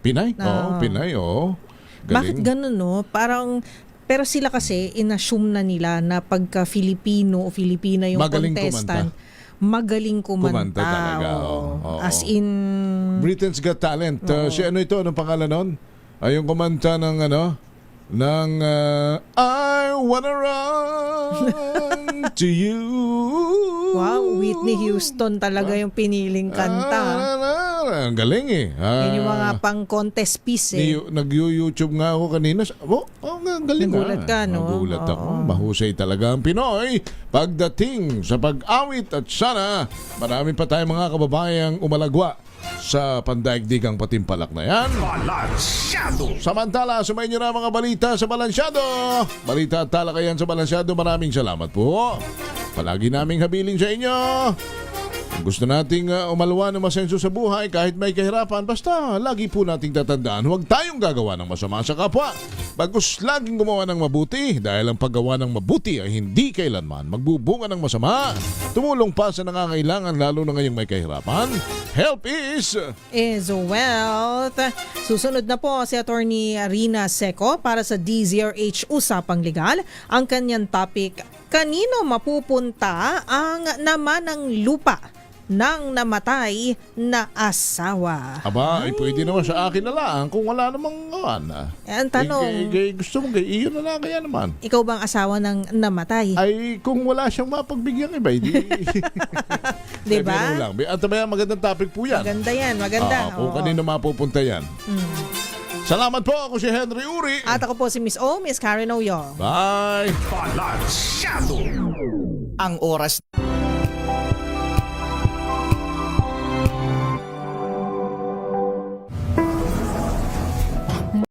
Pinay? Oo, Pinay, oo. Galing. Bakit ganun, no? Parang pero sila kasi inassume na nila na pagka Filipino o Filipina yung magaling contestant, magaling kumanta. Talaga. Oo. As in Britain's Got Talent. Si ano ito? Anong pangalan nun? Ay, yung kumanta ng I wanna run to you. Wow, Whitney Houston talaga yung piniling kanta. Ang galing eh. Yan yung mga pang-contest piece eh. Nag-YouTube nga ako kanina. Ang galing. Nagulat ka, no? Nagulat ako. Mahusay talaga ang Pinoy pagdating sa pag-awit at sana marami pa tayong mga kababayang umalagwa sa pandaigdigang patimpalak na yan. Balansyado! Samantala, sumayin nyo na mga balita sa Balansyado. Balita at talakayan sa Balansyado. Maraming salamat po. Palagi naming habiling sa inyo. Kung gusto nating umalwa ng masenso sa buhay kahit may kahirapan, basta lagi po nating tatandaan, huwag tayong gagawa ng masama sa kapwa. Bagkus laging gumawa ng mabuti dahil ang paggawa ng mabuti ay hindi kailanman magbubunga ng masama. Tumulong pa sa nangangailangan lalo na ngayong may kahirapan. Help is wealth. Susunod na po si Attorney Rina Seco para sa DZRH Usapang Legal. Ang kanyang topic, kanino mapupunta ang namanang lupa ng namatay na asawa? Aba, ay pwede naman sa akin na lang kung wala namang ang tanong, gusto mo iyon na lang kaya naman. Ikaw bang asawa ng namatay? Ay, kung wala siyang mapagbigyan iba, hindi. Diba? At magandang topic po yan. Maganda yan, maganda. Kung kanino mapupunta yan. Salamat po, ako si Henry Uri. At ako po si Miss Karen Oyo. Bye! Balansyado! Ang oras